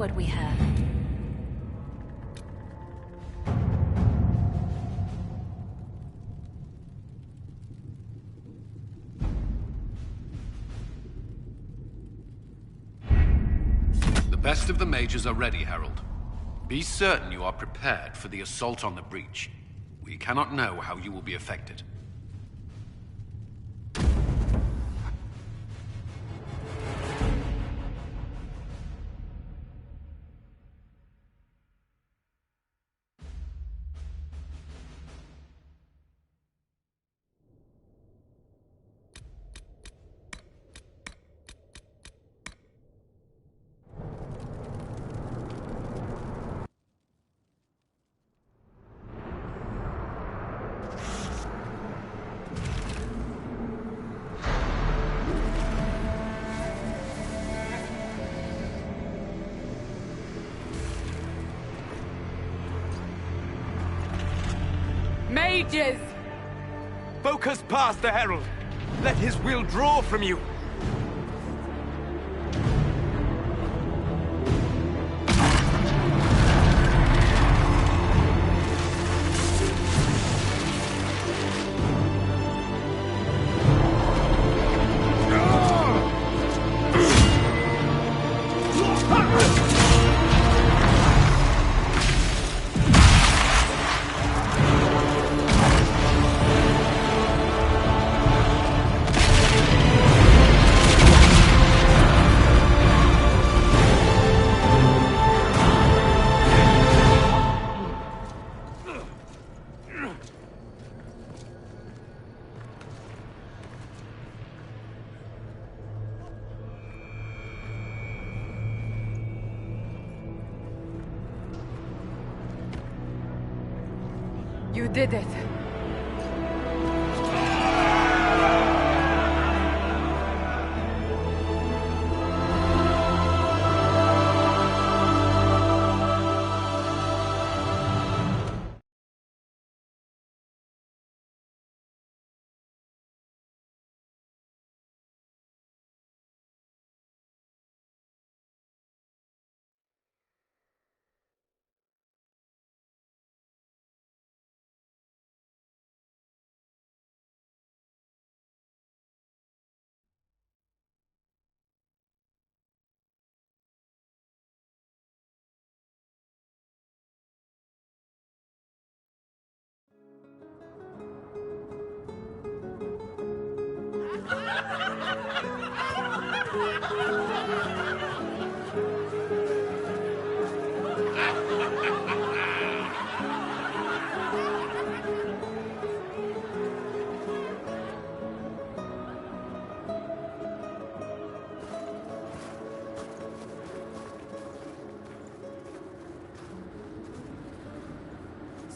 what we have. The best of the mages are ready, Herald. Be certain you are prepared for the assault on the breach. We cannot know how you will be affected. Mages! Focus past the Herald. Let his will draw from you. You did it.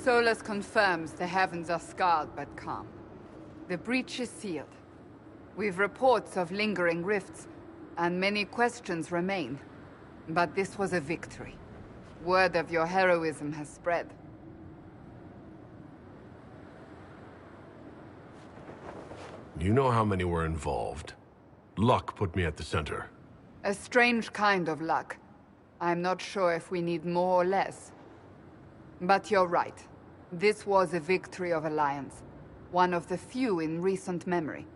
Solus confirms the heavens are scarred but calm. The breach is sealed. We've reports of lingering rifts, and many questions remain. But this was a victory. Word of your heroism has spread. You know how many were involved. Luck put me at the center. A strange kind of luck. I'm not sure if we need more or less. But you're right. This was a victory of Alliance. One of the few in recent memory.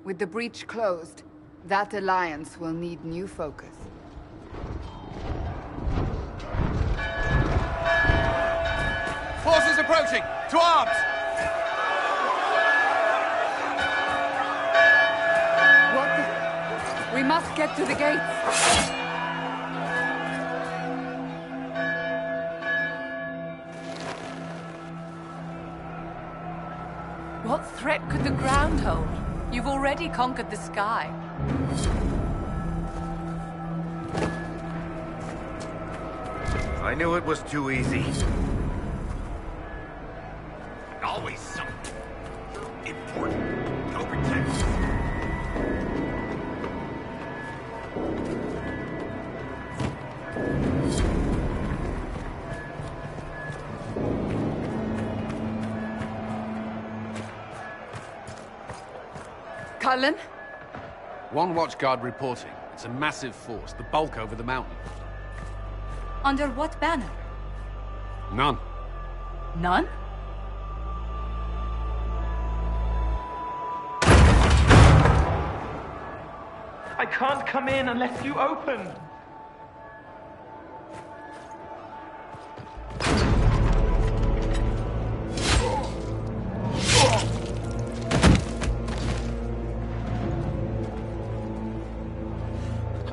With the breach closed, that alliance will need new focus. Forces approaching! To arms! What the... We must get to the gates! What threat could the ground hold? You've already conquered the sky. I knew it was too easy. Always something important. Go protect. Cullen? One watchguard reporting. It's a massive force, the bulk over the mountain. Under what banner? None. None? I can't come in unless you open.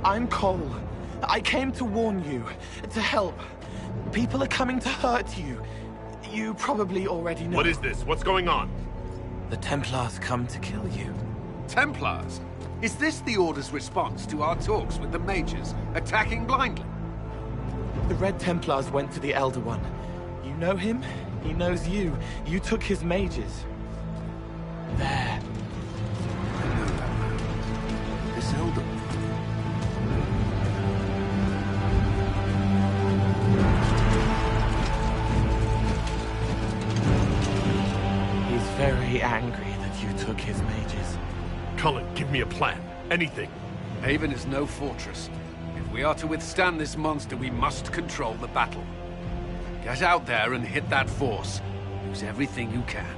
I'm Cole. I came to warn you, to help. People are coming to hurt you. You probably already know. What is this? What's going on? The Templars come to kill you. Templars? Is this the Order's response to our talks with the mages, attacking blindly? The Red Templars went to the Elder One. You know him? He knows you. You took his mages. There. I know that man. This Elder. He's very angry that you took his mages. Cullen, give me a plan. Anything. Haven is no fortress. If we are to withstand this monster, we must control the battle. Get out there and hit that force. Use everything you can.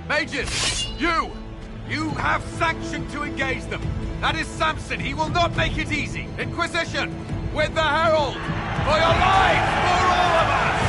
Mages! You! You have sanction to engage them! That is Samson! He will not make it easy! Inquisition! With the Herald! For your lives! For all of us!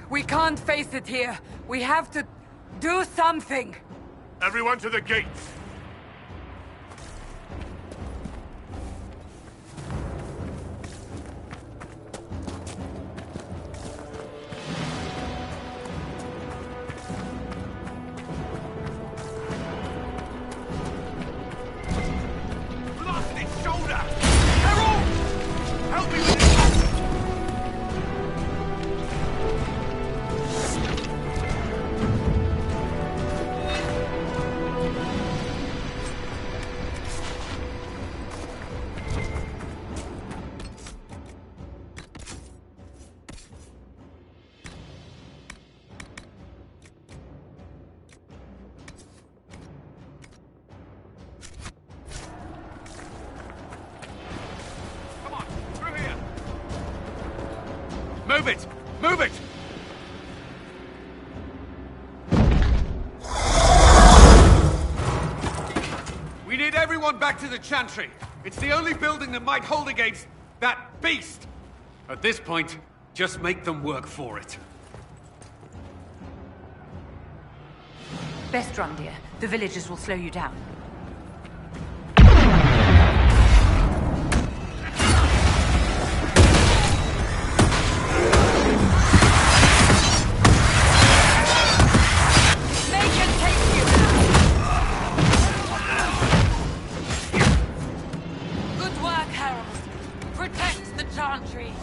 We can't face it here. We have to do something. Everyone to the gates! Lost his shoulder! Harold! Help me with this! Come on, through here! Move it! Move it! We need everyone back to the Chantry. It's the only building that might hold against that beast. At this point, just make them work for it. Best run, dear. The villagers will slow you down. Make it take you! Good work, Harold. Protect the Chantry.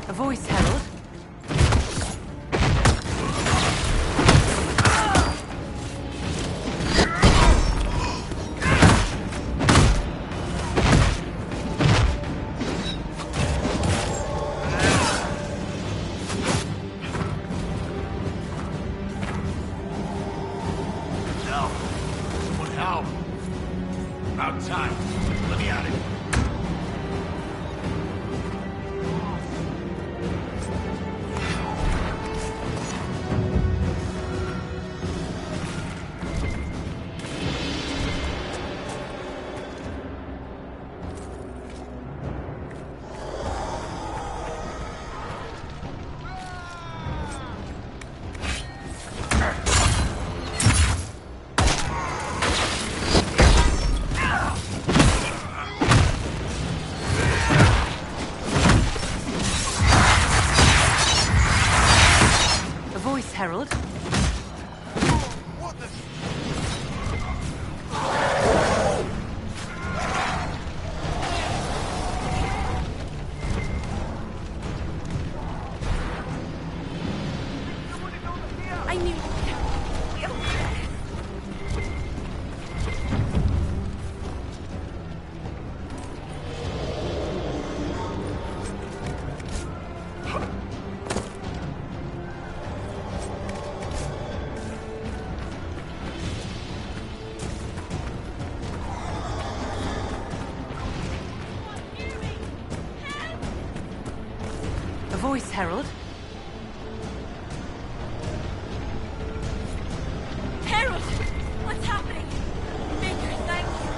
A voice, Harold. No. What now? About time. Let me at it. A voice, Harold. What the... I knew. A voice, Harold. Harold! What's happening? Maker, thank you.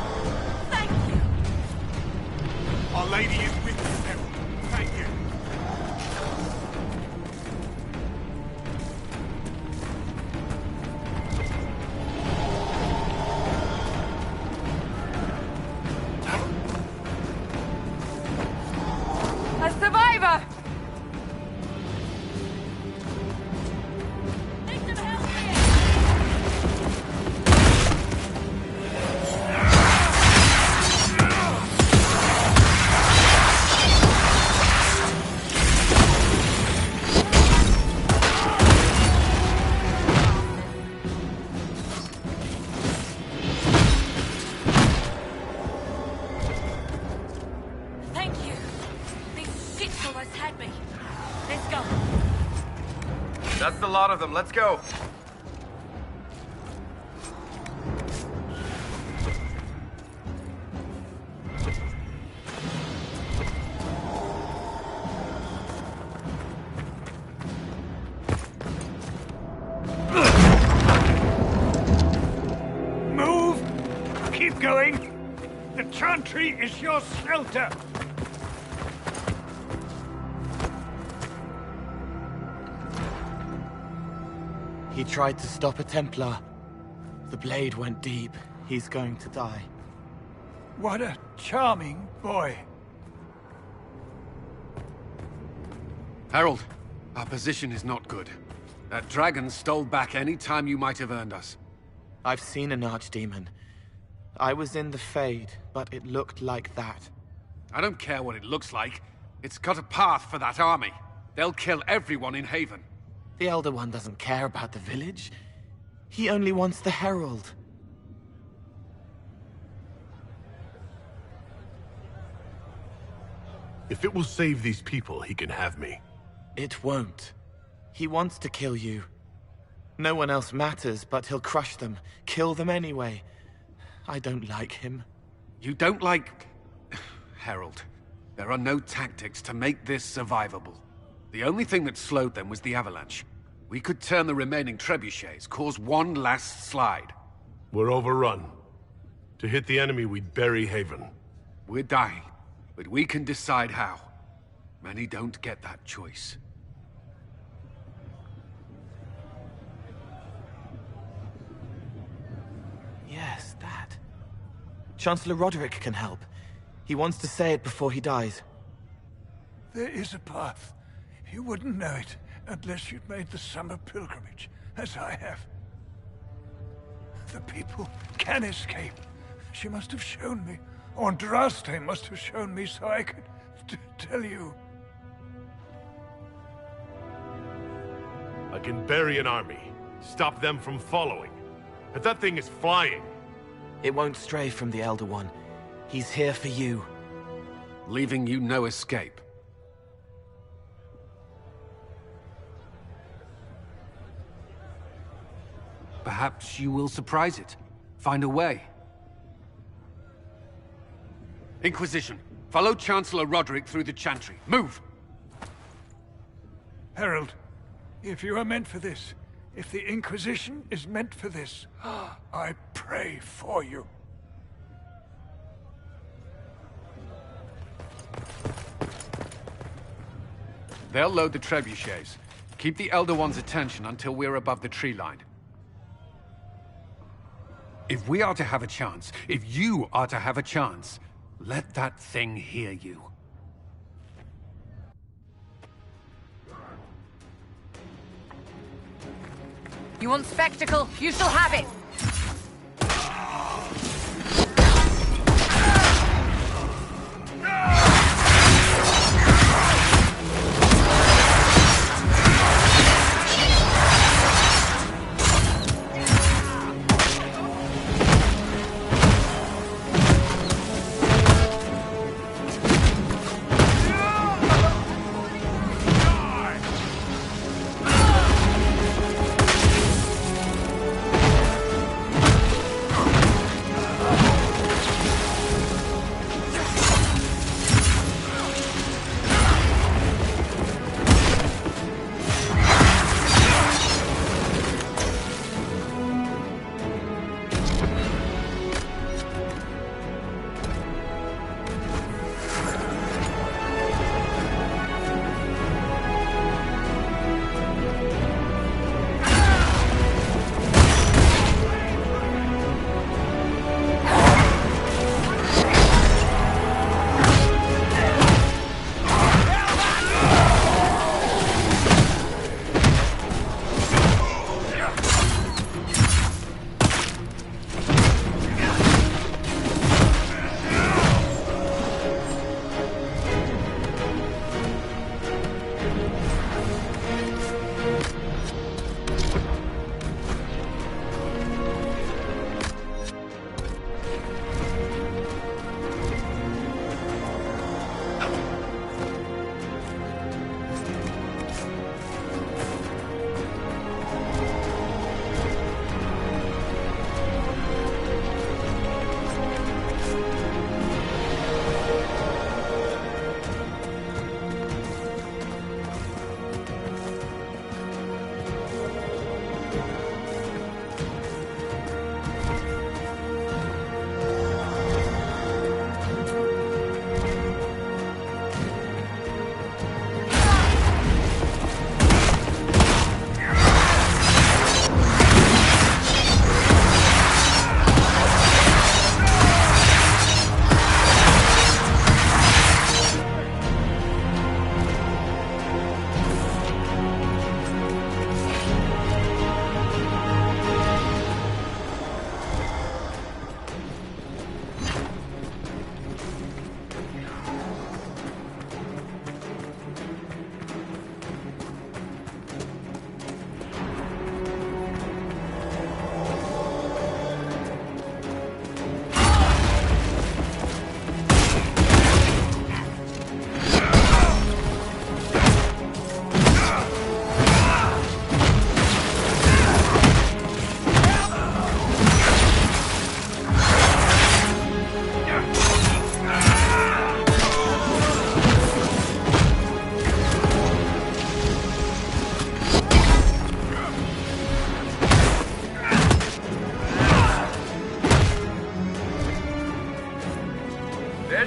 Thank you. Our Lady is with you, Harold. Thank you. A survivor! Make them help me! lot of them. Let's go. Move! Keep going! The Chantry is your shelter! He tried to stop a Templar. The blade went deep. He's going to die. What a charming boy. Harold, our position is not good. That dragon stole back any time you might have earned us. I've seen an archdemon. I was in the Fade, but it looked like that. I don't care what it looks like. It's got a path for that army. They'll kill everyone in Haven. The Elder One doesn't care about the village. He only wants the Herald. If it will save these people, he can have me. It won't. He wants to kill you. No one else matters, but he'll crush them, kill them anyway. I don't like him. You don't like... Harold, there are no tactics to make this survivable. The only thing that slowed them was the avalanche. We could turn the remaining trebuchets, cause one last slide. We're overrun. To hit the enemy, we'd bury Haven. We're dying, but we can decide how. Many don't get that choice. Yes, that. Chancellor Roderick can help. He wants to say it before he dies. There is a path. You wouldn't know it unless you'd made the summer pilgrimage, as I have. The people can escape. She must have shown me. Andraste must have shown me so I could tell you. I can bury an army, stop them from following. But that thing is flying. It won't stray from the Elder One. He's here for you. Leaving you no escape. Perhaps you will surprise it. Find a way. Inquisition, follow Chancellor Roderick through the Chantry. Move! Herald, if you are meant for this, if the Inquisition is meant for this, I pray for you. They'll load the trebuchets. Keep the Elder One's attention until we're above the tree line. If we are to have a chance, if you are to have a chance, let that thing hear you. You want spectacle? You shall have it!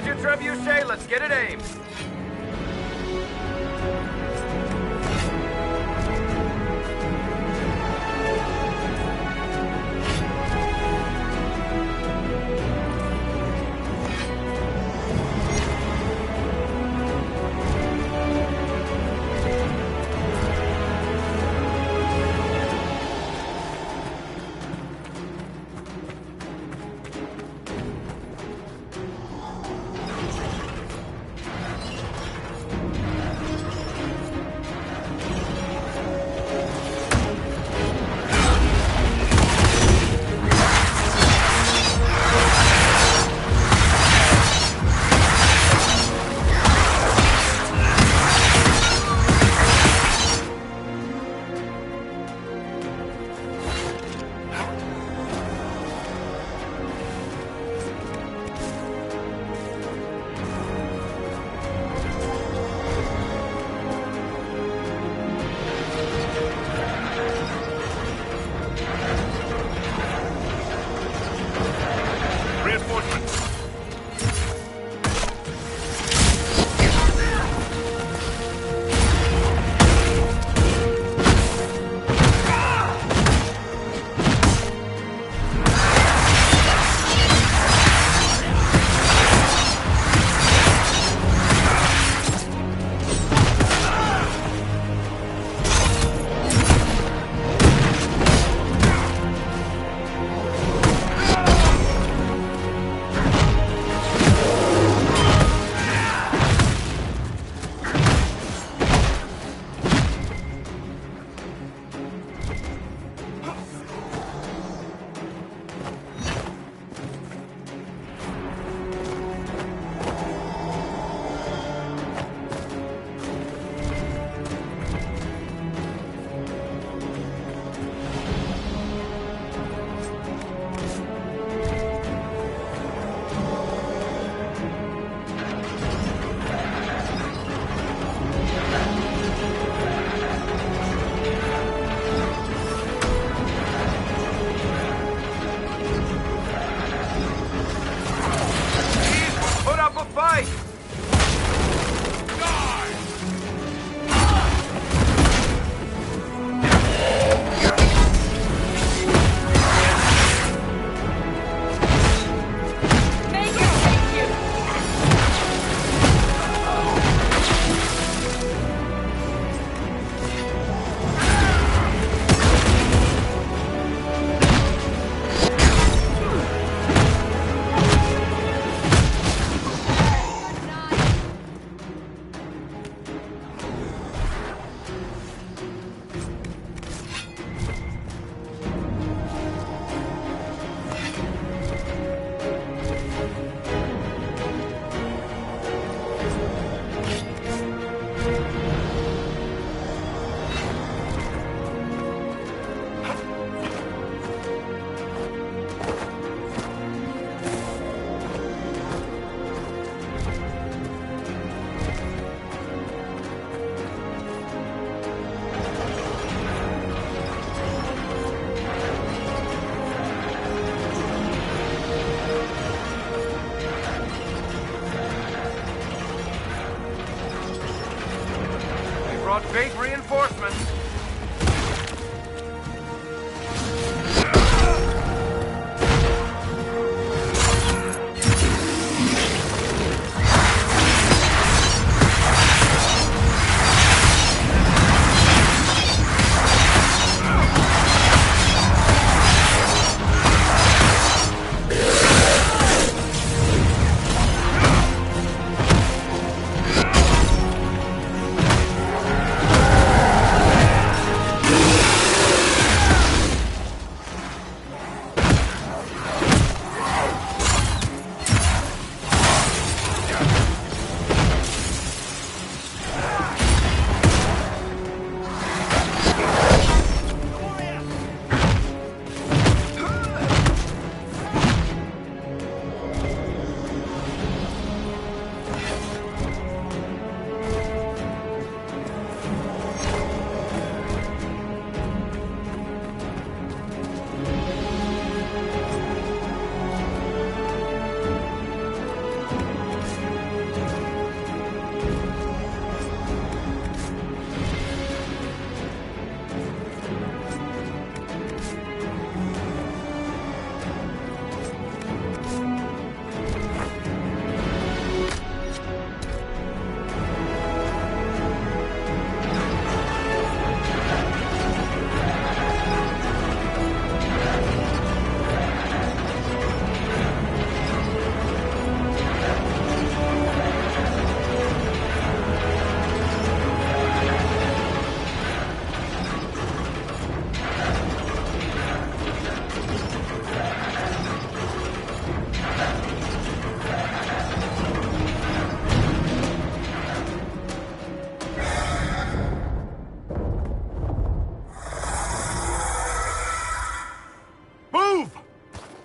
Here's your trebuchet. Let's get it aimed.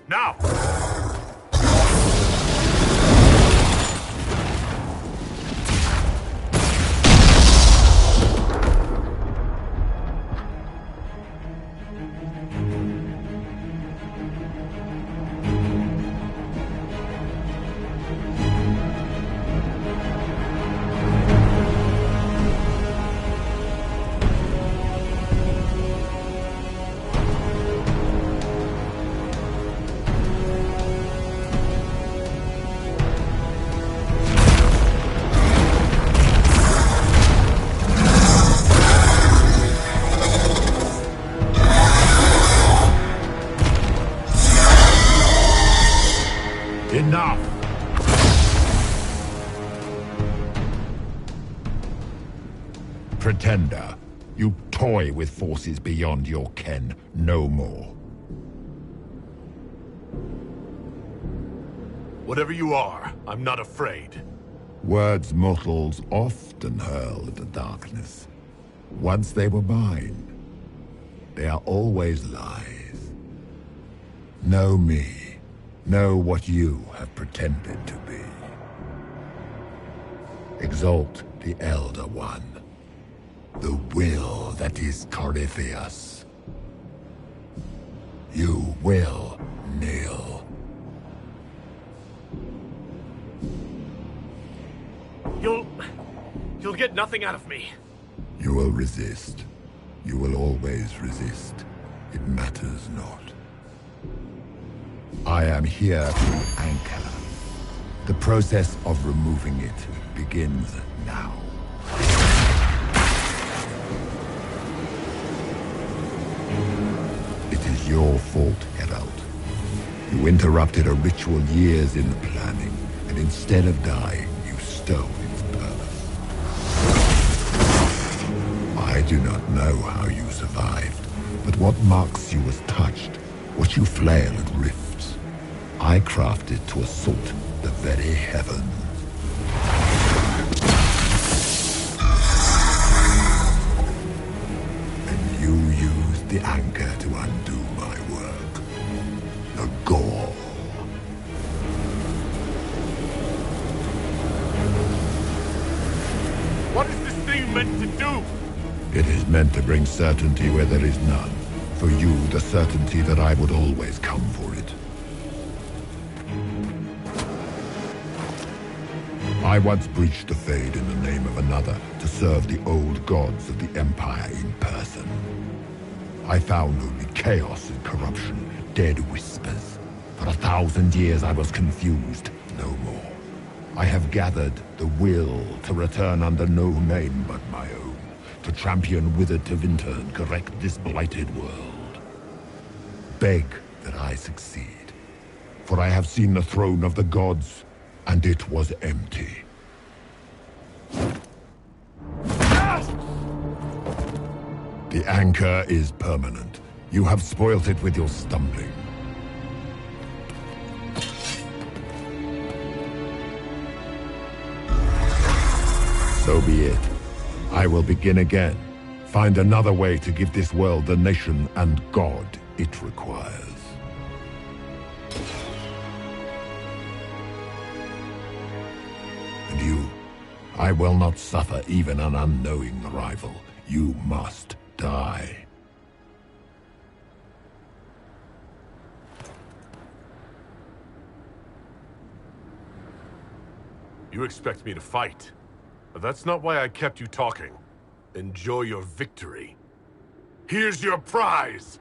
Now! Enough! Pretender, you toy with forces beyond your ken no more. Whatever you are, I'm not afraid. Words mortals often hurl at the darkness. Once they were mine, they are always lies. Know me. Know what you have pretended to be. Exalt the Elder One. The will that is Corypheus. You will kneel. You'll get nothing out of me. You will resist. You will always resist. It matters not. I am here to anchor. The process of removing it begins now. It is your fault, Herald. You interrupted a ritual years in the planning, and instead of dying, you stole its purpose. I do not know how you survived, but what marks you as touched, what you flail at rifts, I crafted to assault the very heavens. And you used the anchor to undo my work. The gall. What is this thing meant to do? It is meant to bring certainty where there is none. For you, the certainty that I would always come for it. I once breached the Fade in the name of another to serve the old gods of the Empire in person. I found only chaos and corruption, dead whispers. For 1,000 years I was confused, no more. I have gathered the will to return under no name but my own, to champion withered Tevinter and correct this blighted world. Beg that I succeed, for I have seen the throne of the gods, and it was empty. The anchor is permanent. You have spoilt it with your stumbling. So be it. I will begin again. Find another way to give this world the nation and God it requires. And you, I will not suffer even an unknowing rival. You must die. You expect me to fight. But that's not why I kept you talking. Enjoy your victory. Here's your prize!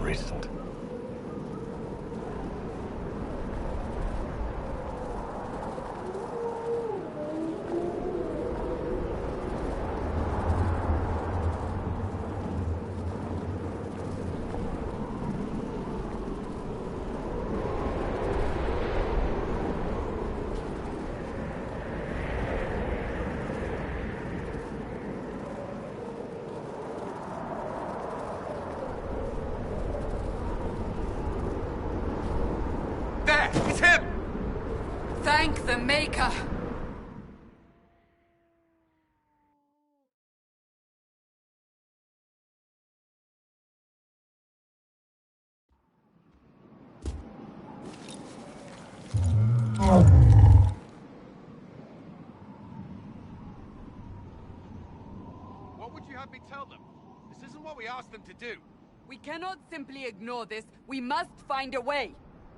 recent. There! It's him! Thank the Maker! What would you have me tell them? This isn't what we asked them to do. We cannot simply ignore this. We must find a way.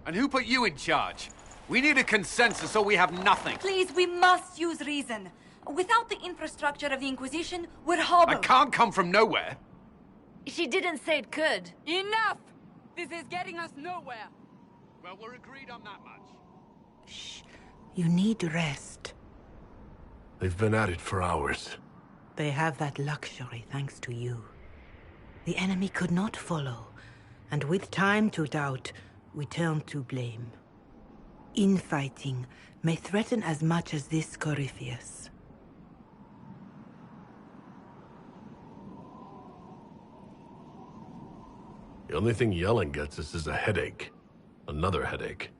And who put you in charge? We need a consensus or we have nothing. Please, we must use reason. Without the infrastructure of the Inquisition, we're hobbled. I can't come from nowhere. She didn't say it could. Enough! This is getting us nowhere. Well, we're agreed on that much. Shh. You need rest. They've been at it for hours. They have that luxury thanks to you. The enemy could not follow, and with time to doubt, we turn to blame. Infighting may threaten as much as this Corypheus. The only thing yelling gets us is a headache. Another headache.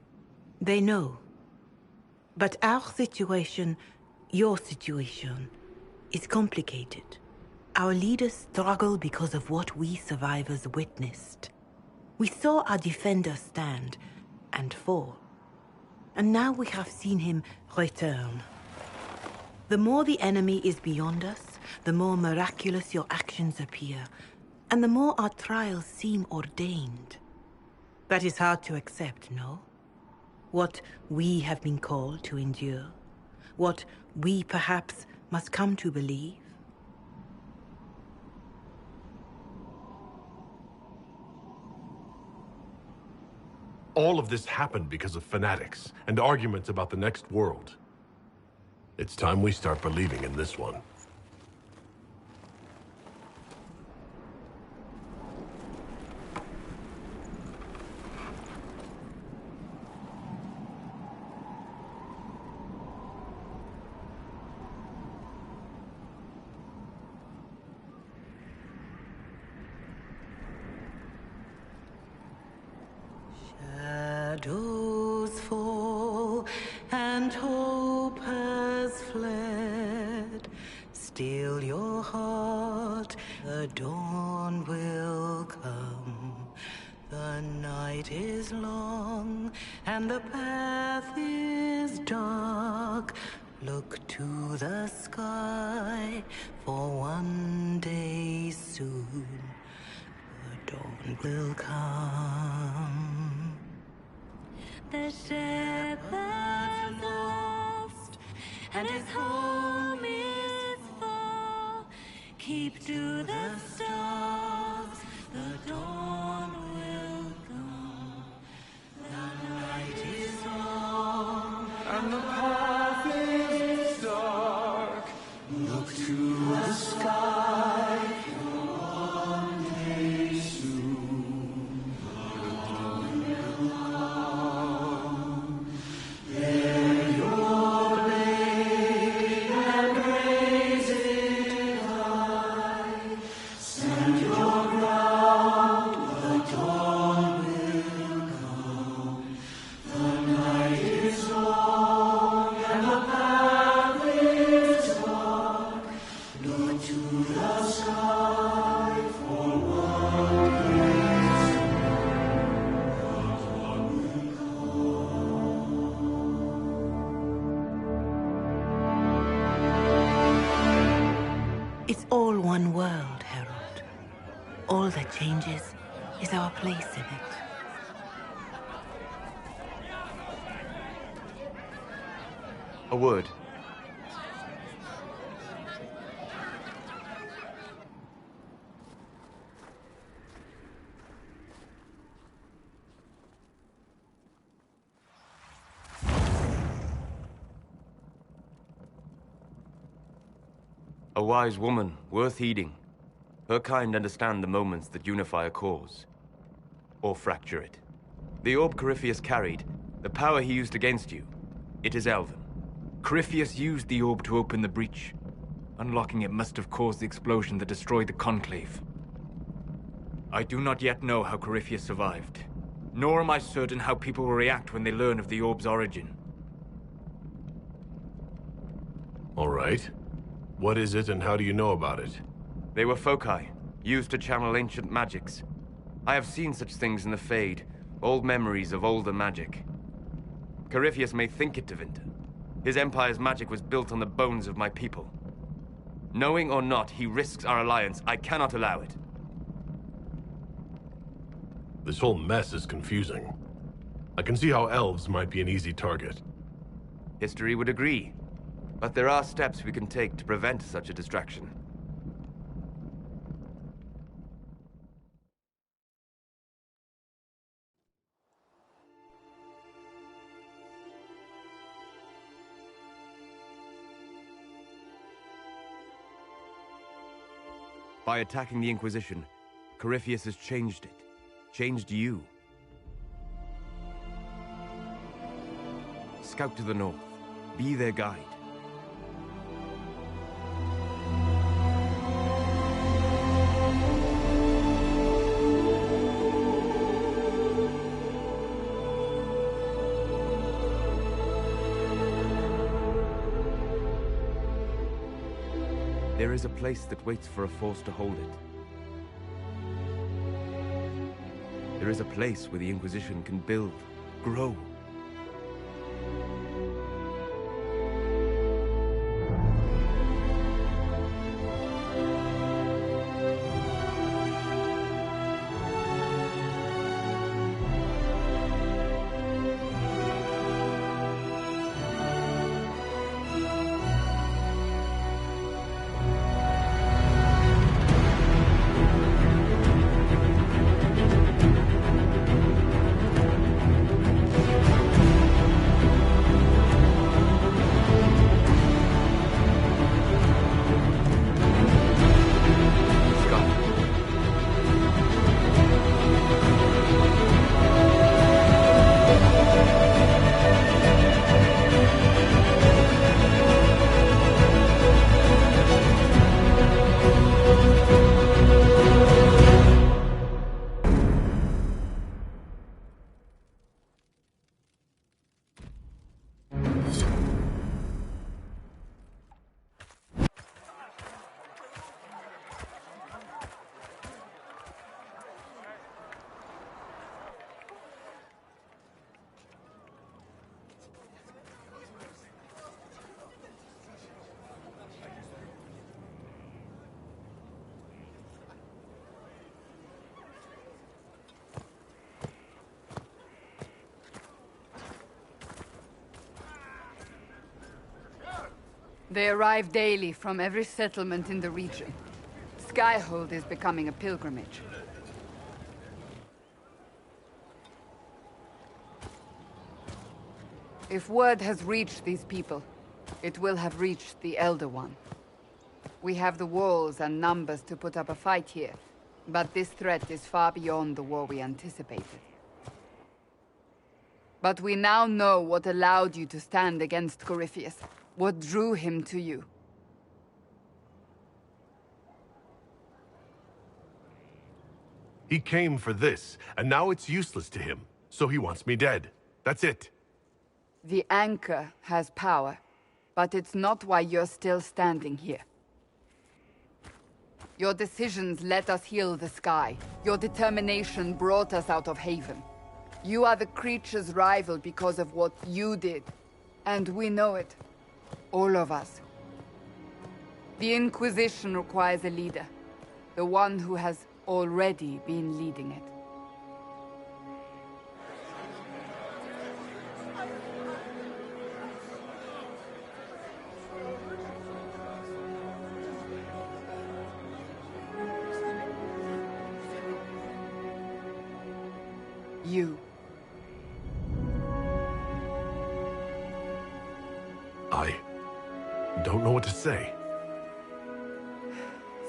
They know. But our situation, your situation, is complicated. Our leaders struggle because of what we survivors witnessed. We saw our defender stand and fall. And now we have seen him return. The more the enemy is beyond us, the more miraculous your actions appear, and the more our trials seem ordained. That is hard to accept, no? What we have been called to endure, what we perhaps must come to believe. All of this happened because of fanatics and arguments about the next world. It's time we start believing in this one. Shadows fall and hope has fled. Still your heart, the dawn will come. The night is long and the path is dark. Look to the sky, for one day soon the dawn will come. The shepherd's lost, and his home is far. Keep to the stars, the dawn will come. The night is long, And the path is dark. Look to the sky. One day soon, the dawn will come. Bear your blade and raise it high. Stand your ground, the dawn will come. The night is long and the path is dark. Look to the sky for one day soon. It's all one world, Herald. All that changes is our place in it. A word. A wise woman, worth heeding. Her kind understand the moments that unify a cause. Or fracture it. The orb Corypheus carried, the power he used against you, it is Elven. Corypheus used the orb to open the breach. Unlocking it must have caused the explosion that destroyed the Conclave. I do not yet know how Corypheus survived, nor am I certain how people will react when they learn of the orb's origin. All right. What is it and how do you know about it? They were foci, used to channel ancient magics. I have seen such things in the Fade, old memories of older magic. Corypheus may think it Tevinter. His empire's magic was built on the bones of my people. Knowing or not, he risks our alliance. I cannot allow it. This whole mess is confusing. I can see how elves might be an easy target. History would agree. But there are steps we can take to prevent such a distraction. By attacking the Inquisition, Corypheus has changed it. Changed you. Scout to the north. Be their guide. There is a place that waits for a force to hold it. There is a place where the Inquisition can build, grow. They arrive daily from every settlement in the region. Skyhold is becoming a pilgrimage. If word has reached these people, it will have reached the Elder One. We have the walls and numbers to put up a fight here, but this threat is far beyond the war we anticipated. But we now know what allowed you to stand against Corypheus, what drew him to you. He came for this, and now it's useless to him, so he wants me dead. That's it. The Anchor has power, but it's not why you're still standing here. Your decisions let us heal the sky. Your determination brought us out of Haven. You are the creature's rival because of what you did, and we know it. All of us. The Inquisition requires a leader, the one who has already been leading it. You. I don't know what to say.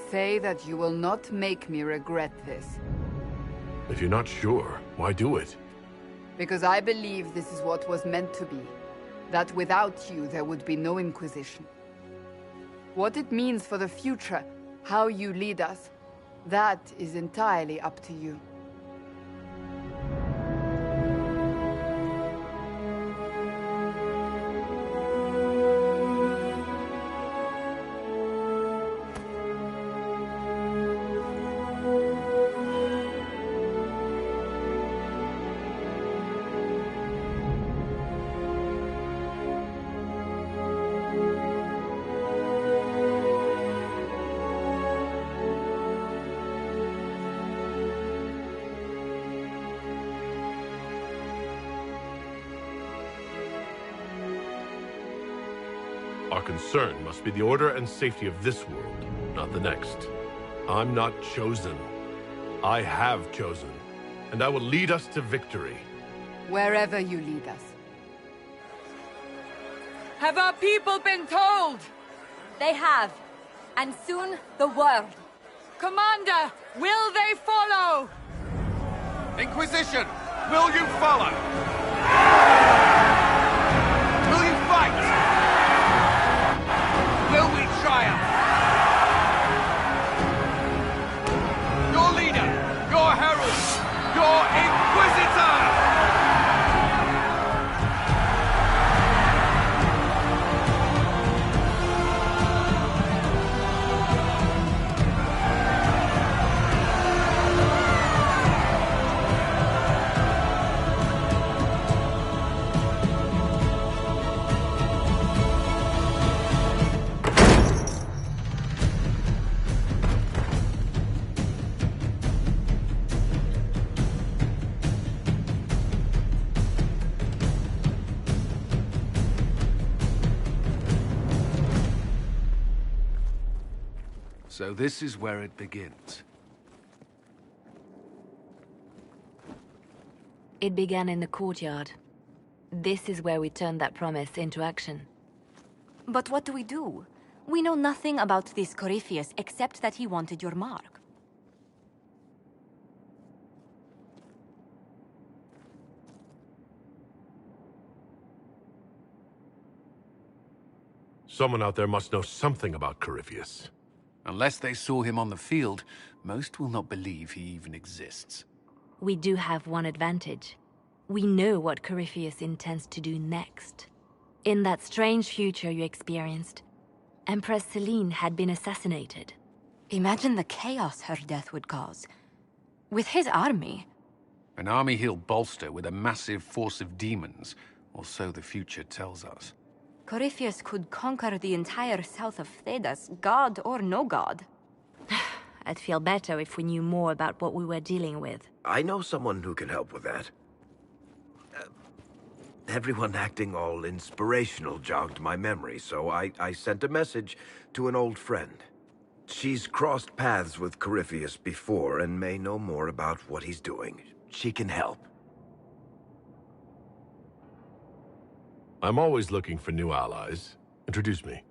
say that you will not make me regret this. If you're not sure, why do it? Because I believe this is what was meant to be. That without you, there would be no Inquisition. What it means for the future, how you lead us, that is entirely up to you. Our concern must be the order and safety of this world, not the next. I'm not chosen. I have chosen, and I will lead us to victory. Wherever you lead us. Have our people been told? They have. And soon, the world. Commander, will they follow? Inquisition, will you follow? Will you fight? Will we triumph? Your leader, your herald, your Inquisitor! So this is where it begins. It began in the courtyard. This is where we turned that promise into action. But what do we do? We know nothing about this Corypheus except that he wanted your mark. Someone out there must know something about Corypheus. Unless they saw him on the field, most will not believe he even exists. We do have one advantage. We know what Corypheus intends to do next. In that strange future you experienced, Empress Celine had been assassinated. Imagine the chaos her death would cause. With his army. An army he'll bolster with a massive force of demons, or so the future tells us. Corypheus could conquer the entire south of Thedas, god or no god. I'd feel better if we knew more about what we were dealing with. I know someone who can help with that. Everyone acting all inspirational jogged my memory, so I sent a message to an old friend. She's crossed paths with Corypheus before and may know more about what he's doing. She can help. I'm always looking for new allies. Introduce me.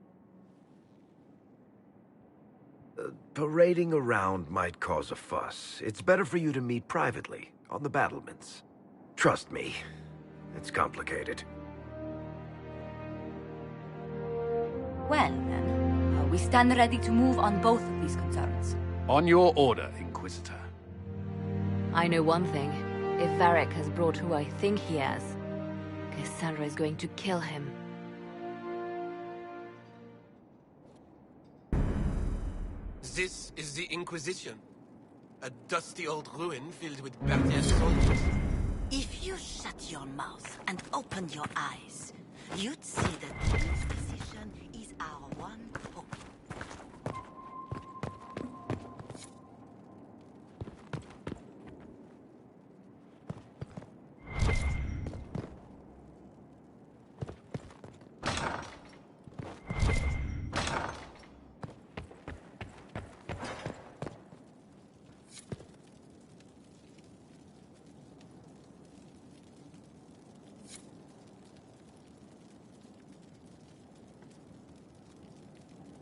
Parading around might cause a fuss. It's better for you to meet privately, on the battlements. Trust me, it's complicated. Well, then, we stand ready to move on both of these concerns. On your order, Inquisitor. I know one thing. If Varric has brought who I think he has, Cassandra is going to kill him. This is the Inquisition. A dusty old ruin filled with Berthier soldiers. If you shut your mouth and opened your eyes, you'd see that the Inquisition is our one hope.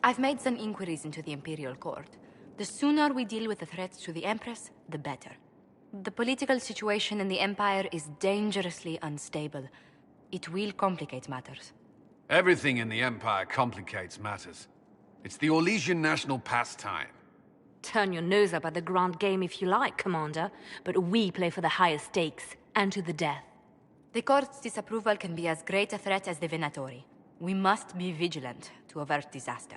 I've made some inquiries into the Imperial Court. The sooner we deal with the threats to the Empress, the better. The political situation in the Empire is dangerously unstable. It will complicate matters. Everything in the Empire complicates matters. It's the Orlesian national pastime. Turn your nose up at the grand game if you like, Commander, but we play for the highest stakes, and to the death. The court's disapproval can be as great a threat as the Venatori. We must be vigilant to avert disaster.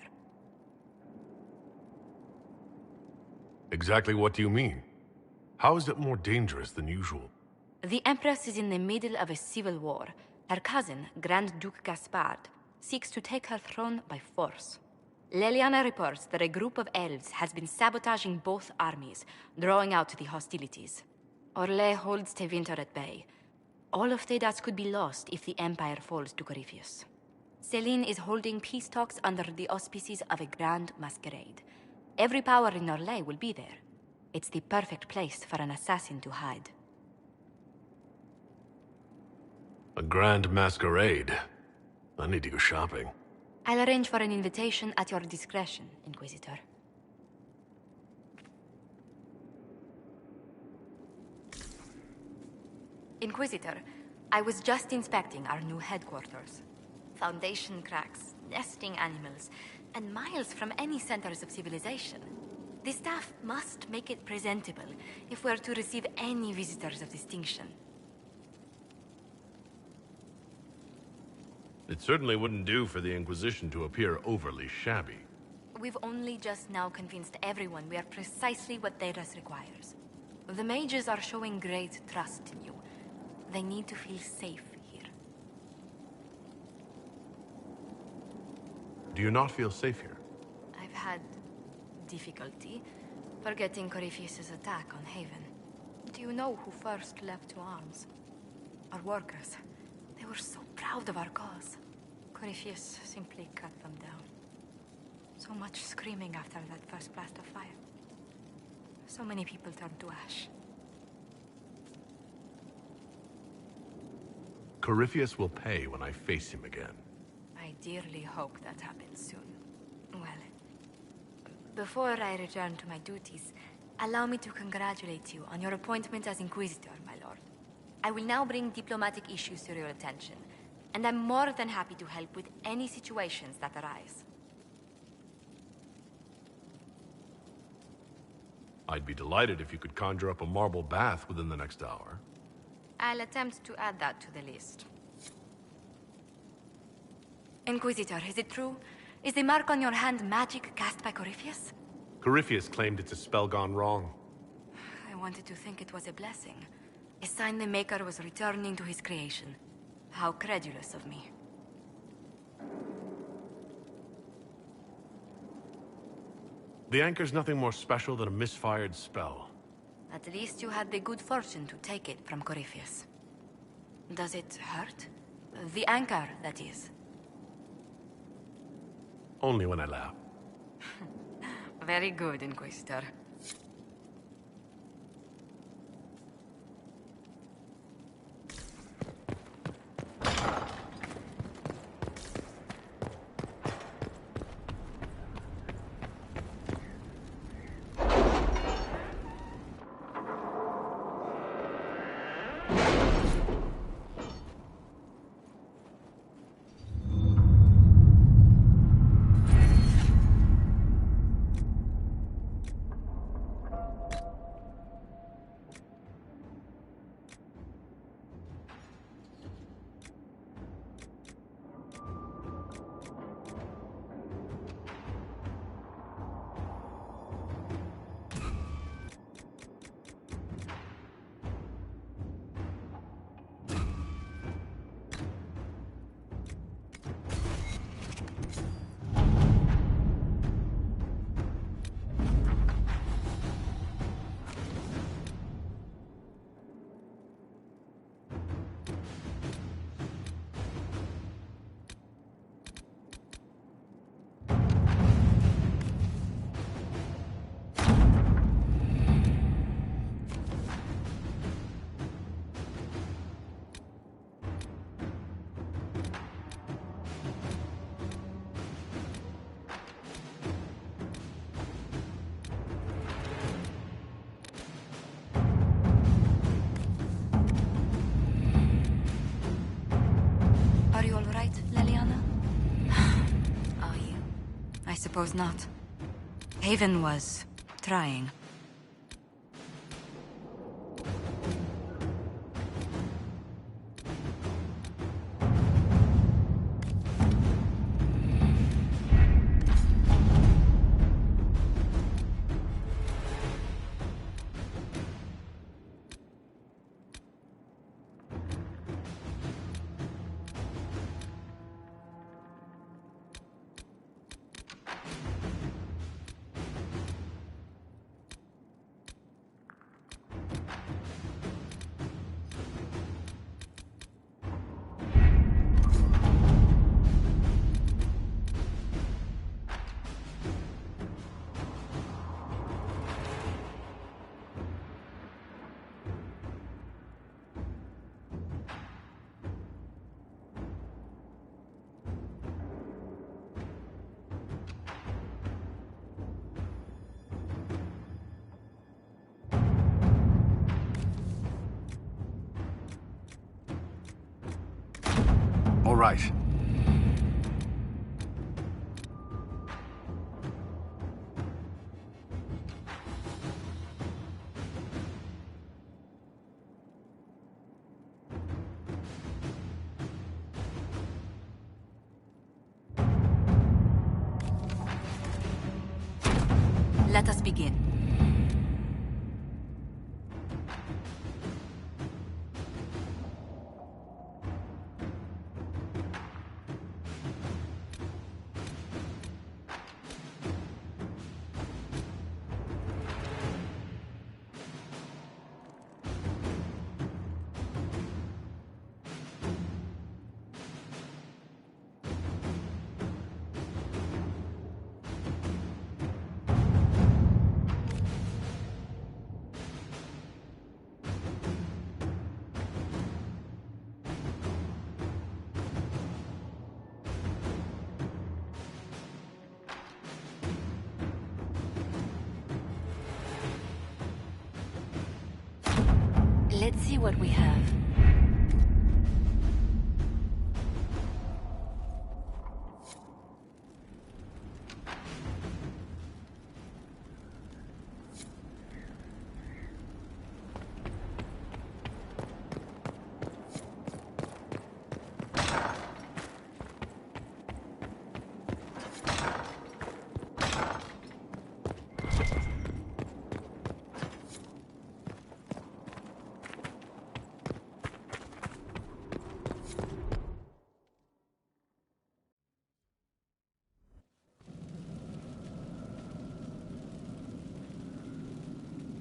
Exactly what do you mean? How is it more dangerous than usual? The Empress is in the middle of a civil war. Her cousin, Grand Duke Gaspard, seeks to take her throne by force. Leliana reports that a group of elves has been sabotaging both armies, drawing out the hostilities. Orlais holds Tevinter at bay. All of Thedas could be lost if the Empire falls to Corypheus. Celine is holding peace talks under the auspices of a grand masquerade. Every power in Orlais will be there. It's the perfect place for an assassin to hide. A grand masquerade. I need to go shopping. I'll arrange for an invitation at your discretion, Inquisitor. Inquisitor, I was just inspecting our new headquarters. Foundation cracks, nesting animals, and miles from any centers of civilization. The staff must make it presentable if we're to receive any visitors of distinction. It certainly wouldn't do for the Inquisition to appear overly shabby. We've only just now convinced everyone we are precisely what Thedas requires. The mages are showing great trust in you. They need to feel safe here. Do you not feel safe here? I've had difficulty forgetting Corypheus' attack on Haven. Do you know who first leapt to arms? Our workers. They were so proud of our cause. Corypheus simply cut them down. So much screaming after that first blast of fire. So many people turned to ash. Corypheus will pay when I face him again. I dearly hope that happens soon. Well, before I return to my duties, allow me to congratulate you on your appointment as Inquisitor, my lord. I will now bring diplomatic issues to your attention, and I'm more than happy to help with any situations that arise. I'd be delighted if you could conjure up a marble bath within the next hour. I'll attempt to add that to the list. Inquisitor, is it true? Is the mark on your hand magic cast by Corypheus? Corypheus claimed it's a spell gone wrong. I wanted to think it was a blessing. A sign the Maker was returning to his creation. How credulous of me. The anchor's nothing more special than a misfired spell. At least you had the good fortune to take it from Corypheus. Does it hurt? The anchor, that is. Only when I laugh. Very good, Inquisitor. suppose not. Haven was trying. All right. Let us begin. Let's see what we have.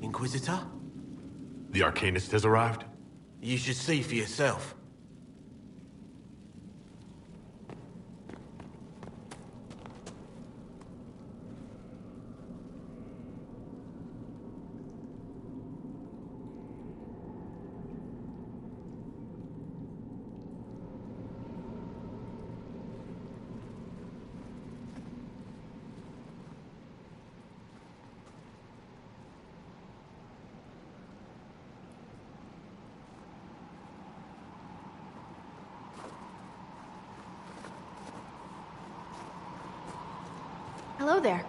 Inquisitor? The Arcanist has arrived? You should see for yourself. Hello there.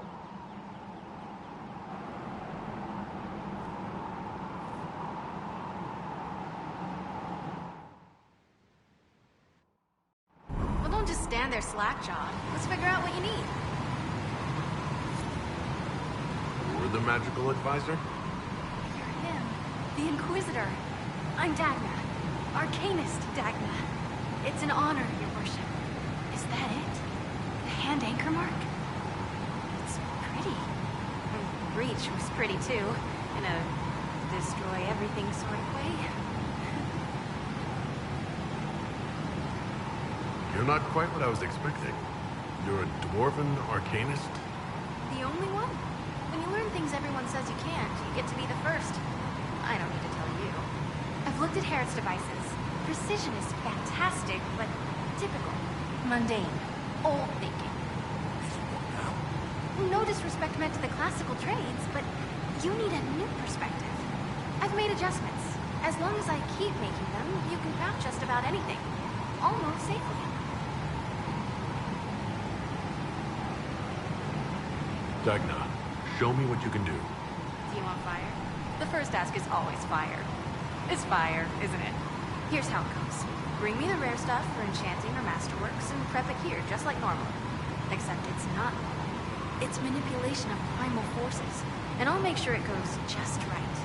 Well, don't just stand there slack-jawed. Let's figure out what you need. You're the magical advisor? You're him. The Inquisitor. I'm Dagna. Arcanist Dagna. It's an honor, your worship. Is that it? The hand anchor mark? Pretty. And Breach was pretty too, in a destroy everything sort of way. You're not quite what I was expecting. You're a dwarven arcanist? The only one? When you learn things everyone says you can't, you get to be the first. I don't need to tell you. I've looked at Harrod's devices. Precision is fantastic, but typical. Mundane. Old thinking. No disrespect meant to the classical trades, but you need a new perspective. I've made adjustments. As long as I keep making them, you can craft just about anything. Almost safely. Dagna, show me what you can do. Do you want fire? The first ask is always fire. It's fire, isn't it? Here's how it goes. Bring me the rare stuff for enchanting or masterworks and prep it here, just like normal. Except it's not normal. It's manipulation of primal forces. And I'll make sure it goes just right.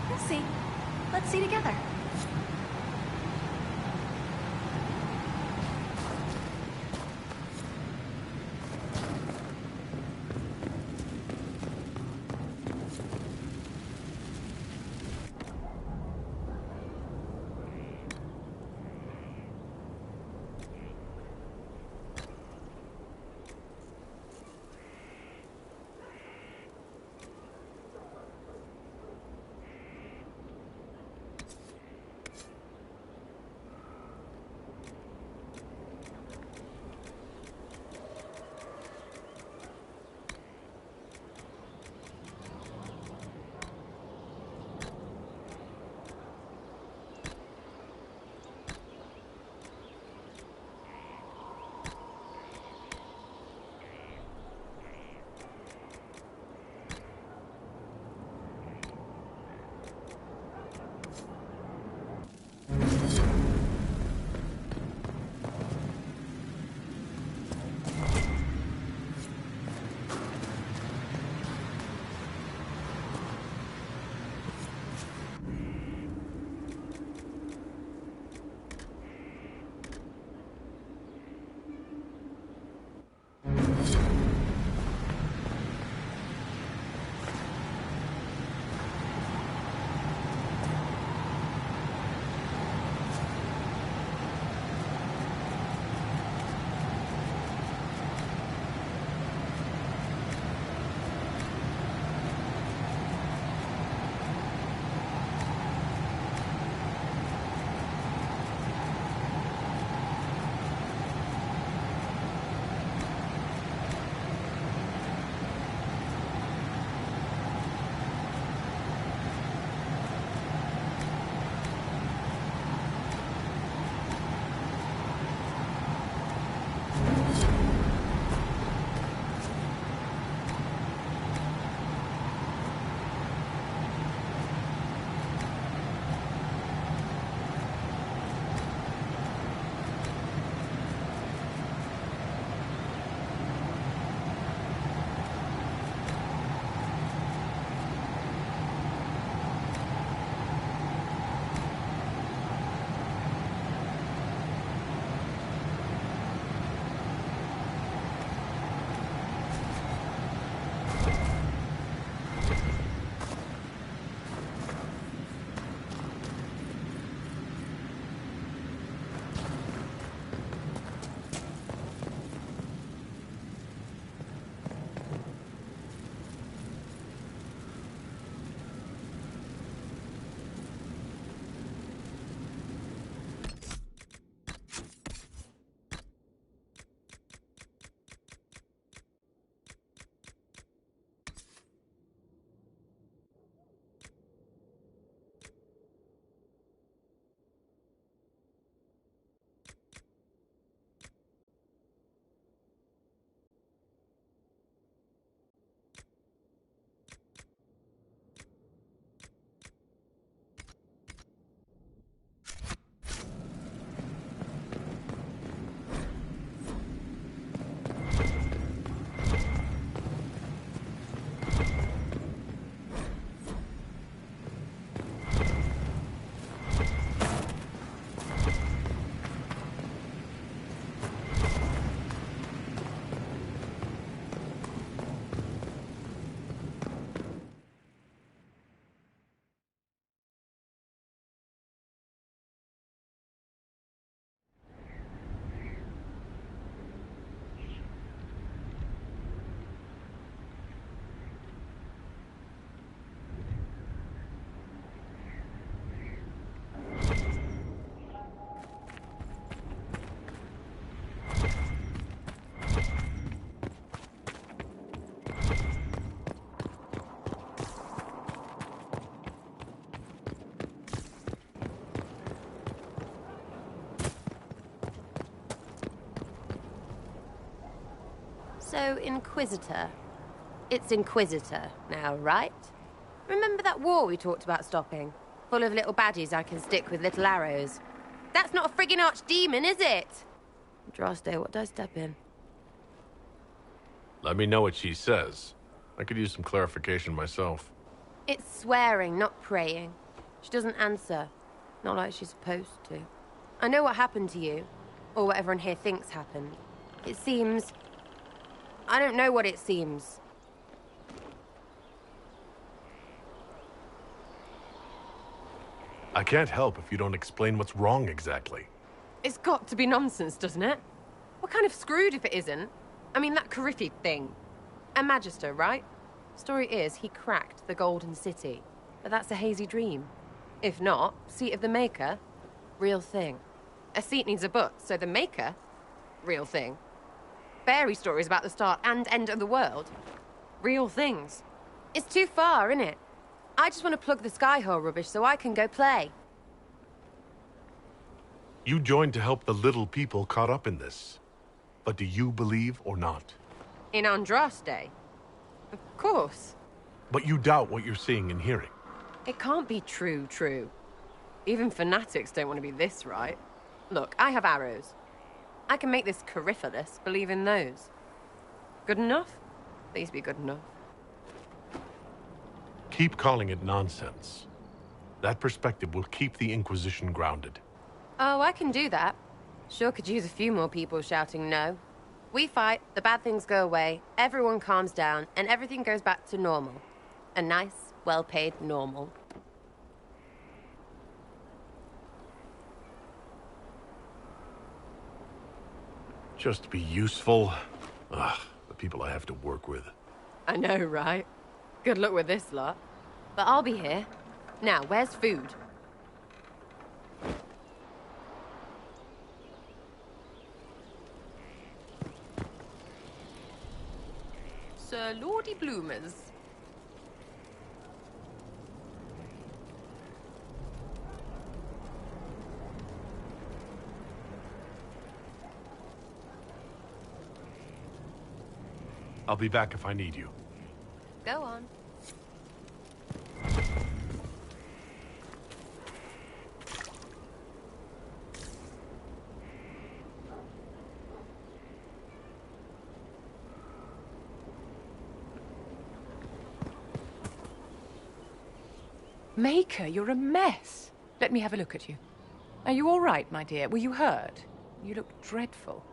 We'll see. Let's see together. So, Inquisitor, It's Inquisitor now, right? Remember that war we talked about stopping? Full of little baddies I can stick with little arrows. That's not a friggin' archdemon, is it? Droste, what did I step in? Let me know what she says. I could use some clarification myself. It's swearing, not praying. She doesn't answer. Not like she's supposed to. I know what happened to you. Or what everyone here thinks happened. It seems... I don't know what it seems. I can't help if you don't explain what's wrong exactly. It's got to be nonsense, doesn't it? We're kind of screwed if it isn't. I mean, that Coryphi thing. A Magister, right? Story is, he cracked the Golden City. But that's a hazy dream. If not, Seat of the Maker, real thing. A seat needs a book, so the Maker, real thing. Fairy stories about the start and end of the world, real things. It's too far, innit? I just want to plug the Skyhole rubbish so I can go play. You joined to help the little people caught up in this. But do you believe or not? In Andraste? Of course. But you doubt what you're seeing and hearing. It can't be true. Even fanatics don't want to be this right. Look, I have arrows. I can make this Coryphilus believe in those. Good enough? Please be good enough. Keep calling it nonsense. That perspective will keep the Inquisition grounded. Oh, I can do that. Sure could use a few more people shouting no. We fight, the bad things go away, everyone calms down, and everything goes back to normal. A nice, well-paid normal. Just be useful. Ugh, the people I have to work with. I know, right? Good luck with this lot. But I'll be here. Now, where's food? Sir Lordy Bloomers. I'll be back if I need you. Go on. Maker, you're a mess. Let me have a look at you. Are you all right, my dear? Were you hurt? You look dreadful.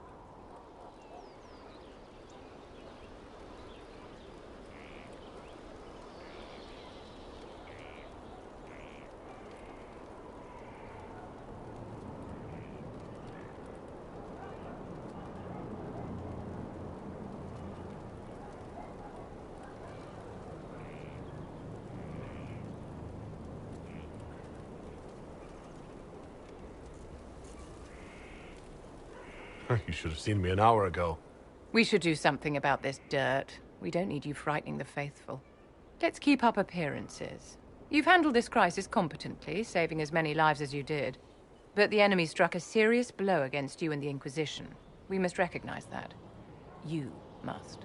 You should have seen me an hour ago. We should do something about this dirt. We don't need you frightening the faithful. Let's keep up appearances. You've handled this crisis competently, saving as many lives as you did. But the enemy struck a serious blow against you and the Inquisition. We must recognize that. You must.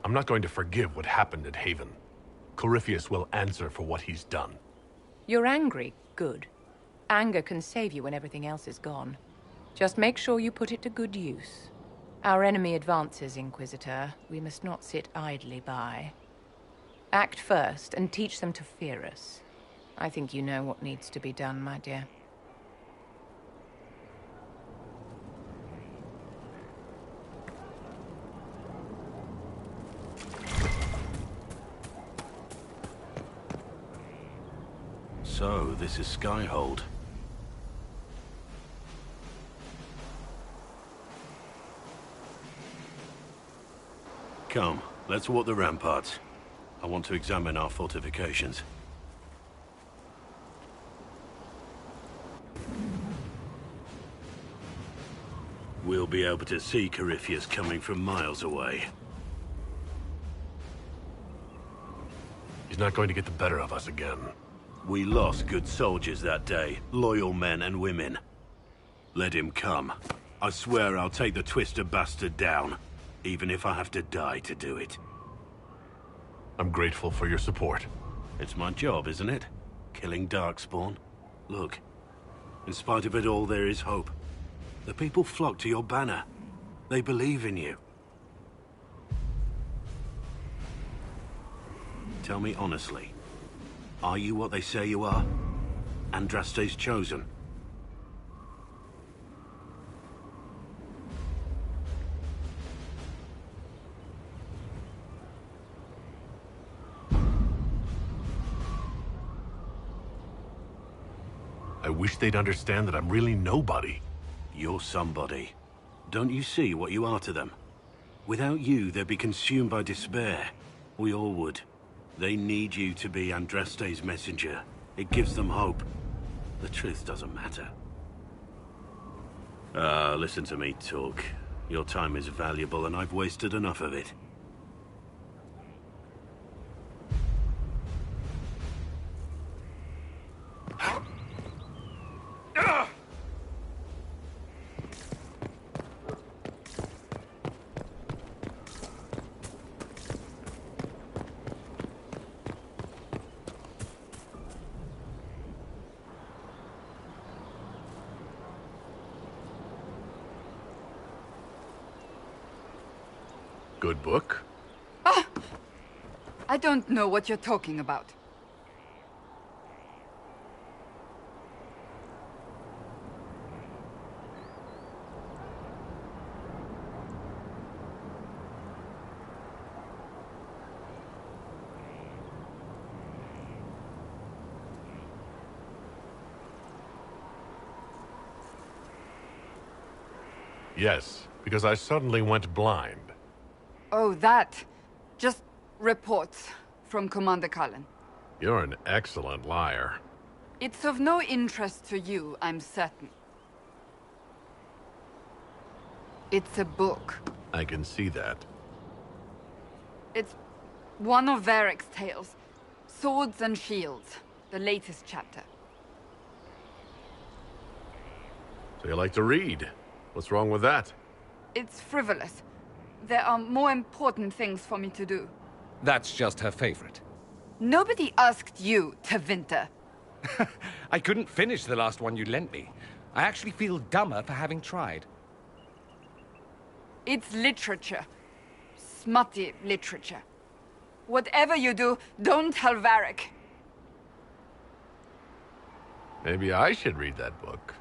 I'm not going to forgive what happened at Haven. Corypheus will answer for what he's done. You're angry. Good. Anger can save you when everything else is gone. Just make sure you put it to good use. Our enemy advances, Inquisitor. We must not sit idly by. Act first and teach them to fear us. I think you know what needs to be done, my dear. So, this is Skyhold. Come, let's walk the ramparts. I want to examine our fortifications. We'll be able to see Corypheus coming from miles away. He's not going to get the better of us again. We lost good soldiers that day, loyal men and women. Let him come. I swear I'll take the twister bastard down, even if I have to die to do it. I'm grateful for your support. It's my job, isn't it? Killing Darkspawn. Look, in spite of it all, there is hope. The people flock to your banner. They believe in you. Tell me honestly, are you what they say you are? Andraste's chosen? I wish they'd understand that I'm really nobody. You're somebody. Don't you see what you are to them? Without you, they'd be consumed by despair. We all would. They need you to be Andraste's messenger. It gives them hope. The truth doesn't matter. Listen to me talk. Your time is valuable and I've wasted enough of it. Good book? Ah! I don't know what you're talking about. Yes, because I suddenly went blind. Oh, that. Just reports from Commander Cullen. You're an excellent liar. It's of no interest to you, I'm certain. It's a book. I can see that. It's one of Varric's tales. Swords and Shields, the latest chapter. So you like to read? What's wrong with that? It's frivolous. There are more important things for me to do. That's just her favorite. Nobody asked you, Tevinter. I couldn't finish the last one you lent me. I actually feel dumber for having tried. It's literature. Smutty literature. Whatever you do, don't tell Varric. Maybe I should read that book.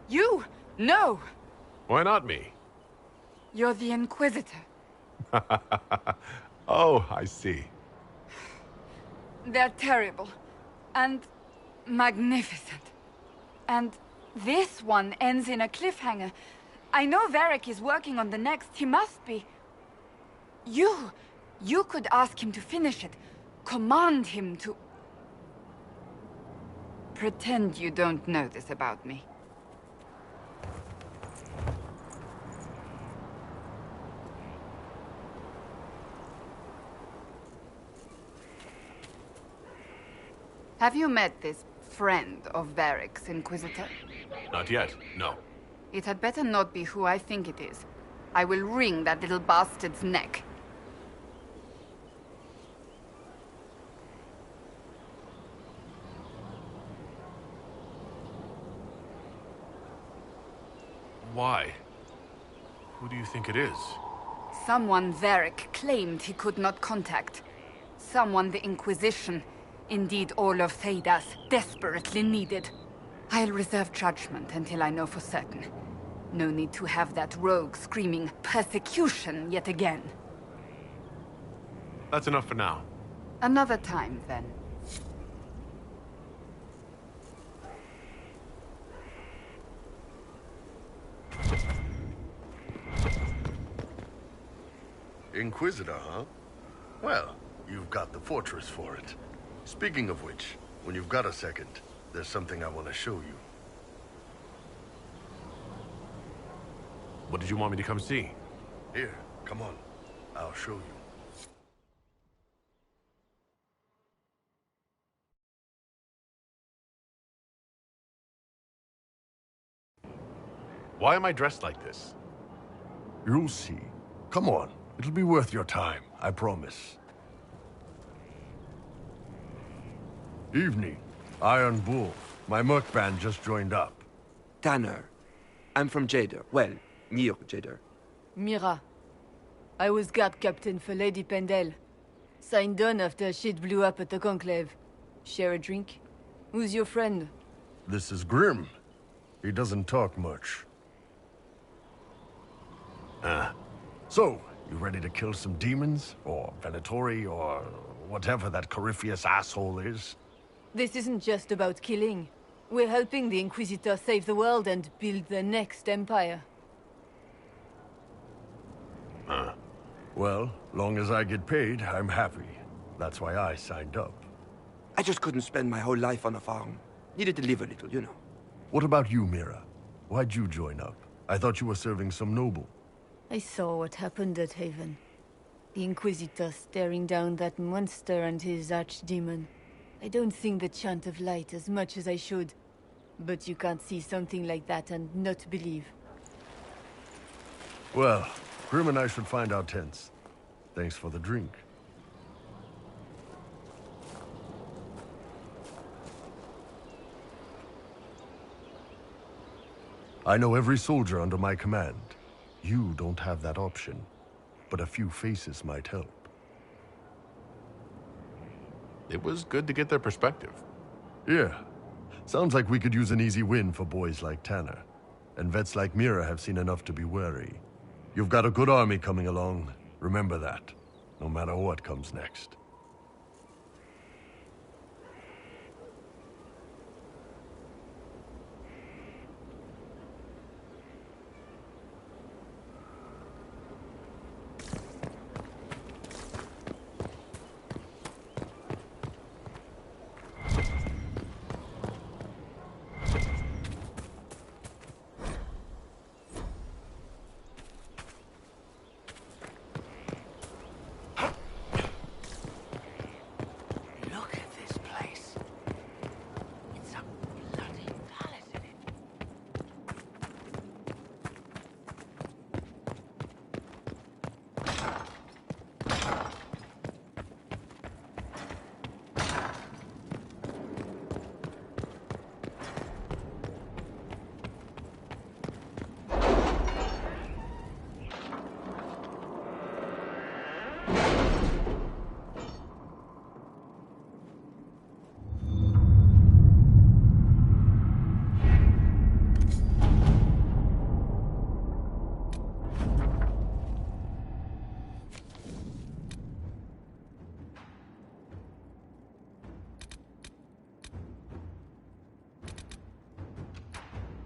You? No! Why not me? You're the Inquisitor. Oh, I see. They're terrible. And magnificent. And this one ends in a cliffhanger. I know Varric is working on the next. He must be. You could ask him to finish it. Command him to... Pretend you don't know this about me. Have you met this friend of Varric's, Inquisitor? Not yet, no. It had better not be who I think it is. I will wring that little bastard's neck. Why? Who do you think it is? Someone Varric claimed he could not contact. Someone the Inquisition, indeed all of Theidas, desperately needed. I'll reserve judgment until I know for certain. No need to have that rogue screaming persecution yet again. That's enough for now. Another time, then. Inquisitor, huh? Well, you've got the fortress for it. Speaking of which, when you've got a second, there's something I want to show you. What did you want me to come see? Here, come on. I'll show you. Why am I dressed like this? You'll see. Come on. It'll be worth your time, I promise. Evening. Iron Bull. My merc band just joined up. Tanner. I'm from Jader. Well, near Jader. Mira. I was guard captain for Lady Pendel. Signed on after shit blew up at the Conclave. Share a drink? Who's your friend? This is Grim. He doesn't talk much. So, you ready to kill some demons? Or Venatori, or whatever that Corypheus asshole is? This isn't just about killing. We're helping the Inquisitor save the world and build the next empire. Well, long as I get paid, I'm happy. That's why I signed up. I just couldn't spend my whole life on a farm. Needed to live a little, you know. What about you, Mira? Why'd you join up? I thought you were serving some noble. I saw what happened at Haven. The Inquisitor staring down that monster and his archdemon. I don't sing the chant of light as much as I should. But you can't see something like that and not believe. Well, Grim and I should find our tents. Thanks for the drink. I know every soldier under my command. You don't have that option, but a few faces might help. It was good to get their perspective. Yeah. Sounds like we could use an easy win for boys like Tanner. And vets like Mira have seen enough to be wary. You've got a good army coming along. Remember that, no matter what comes next.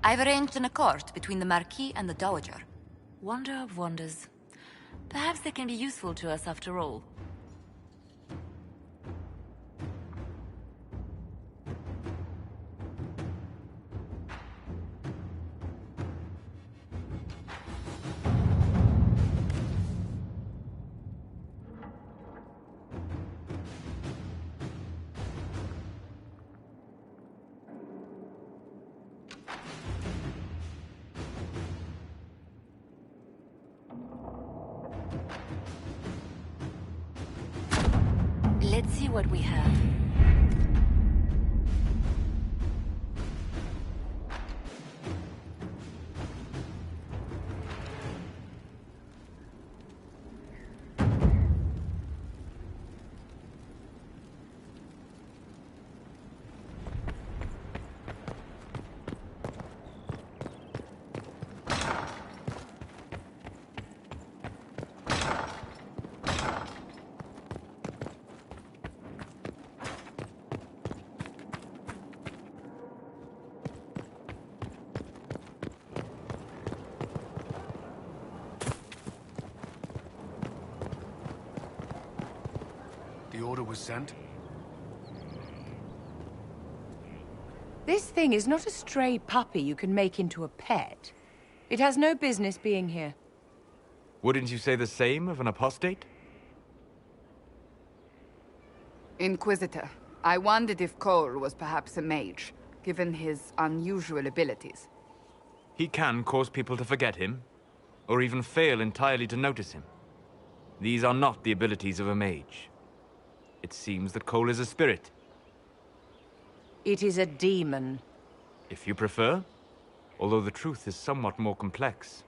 I've arranged an accord between the Marquis and the Dowager. Wonder of wonders. Perhaps they can be useful to us after all. Let's see what we have. The order was sent? This thing is not a stray puppy you can make into a pet. It has no business being here. Wouldn't you say the same of an apostate? Inquisitor, I wondered if Cole was perhaps a mage, given his unusual abilities. He can cause people to forget him, or even fail entirely to notice him. These are not the abilities of a mage. It seems that Cole is a spirit. It is a demon. If you prefer, although the truth is somewhat more complex.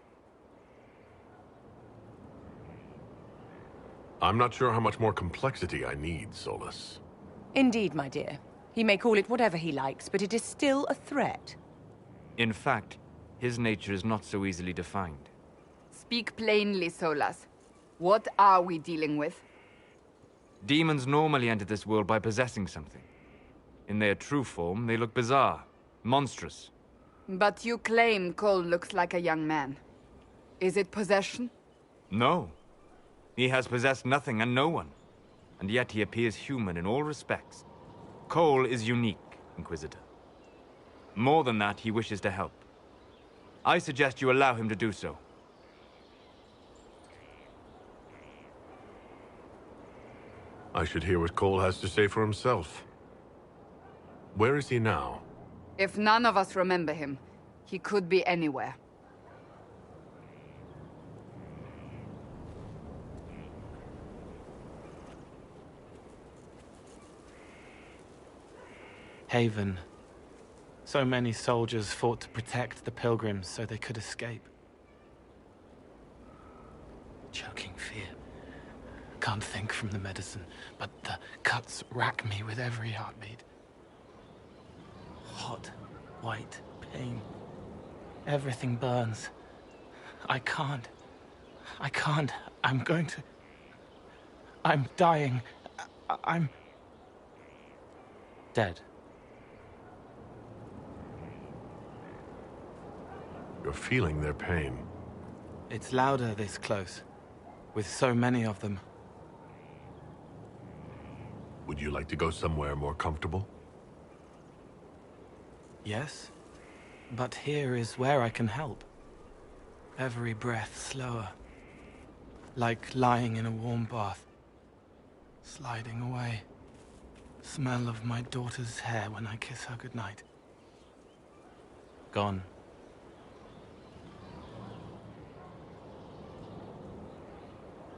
I'm not sure how much more complexity I need, Solus. Indeed, my dear. He may call it whatever he likes, but it is still a threat. In fact, his nature is not so easily defined. Speak plainly, Solas. What are we dealing with? Demons normally enter this world by possessing something. In their true form, they look bizarre, monstrous. But you claim Cole looks like a young man. Is it possession? No. He has possessed nothing and no one. And yet he appears human in all respects. Cole is unique, Inquisitor. More than that, he wishes to help. I suggest you allow him to do so. I should hear what Cole has to say for himself. Where is he now? If none of us remember him, he could be anywhere. Haven. So many soldiers fought to protect the pilgrims so they could escape. Choking fear. Can't think from the medicine, but the cuts rack me with every heartbeat. Hot, white pain. Everything burns. I can't. I'm going to... I'm dying. I'm... dead. You're feeling their pain. It's louder this close, with so many of them. Would you like to go somewhere more comfortable? Yes, but here is where I can help. Every breath slower. Like lying in a warm bath. Sliding away. Smell of my daughter's hair when I kiss her goodnight. Gone.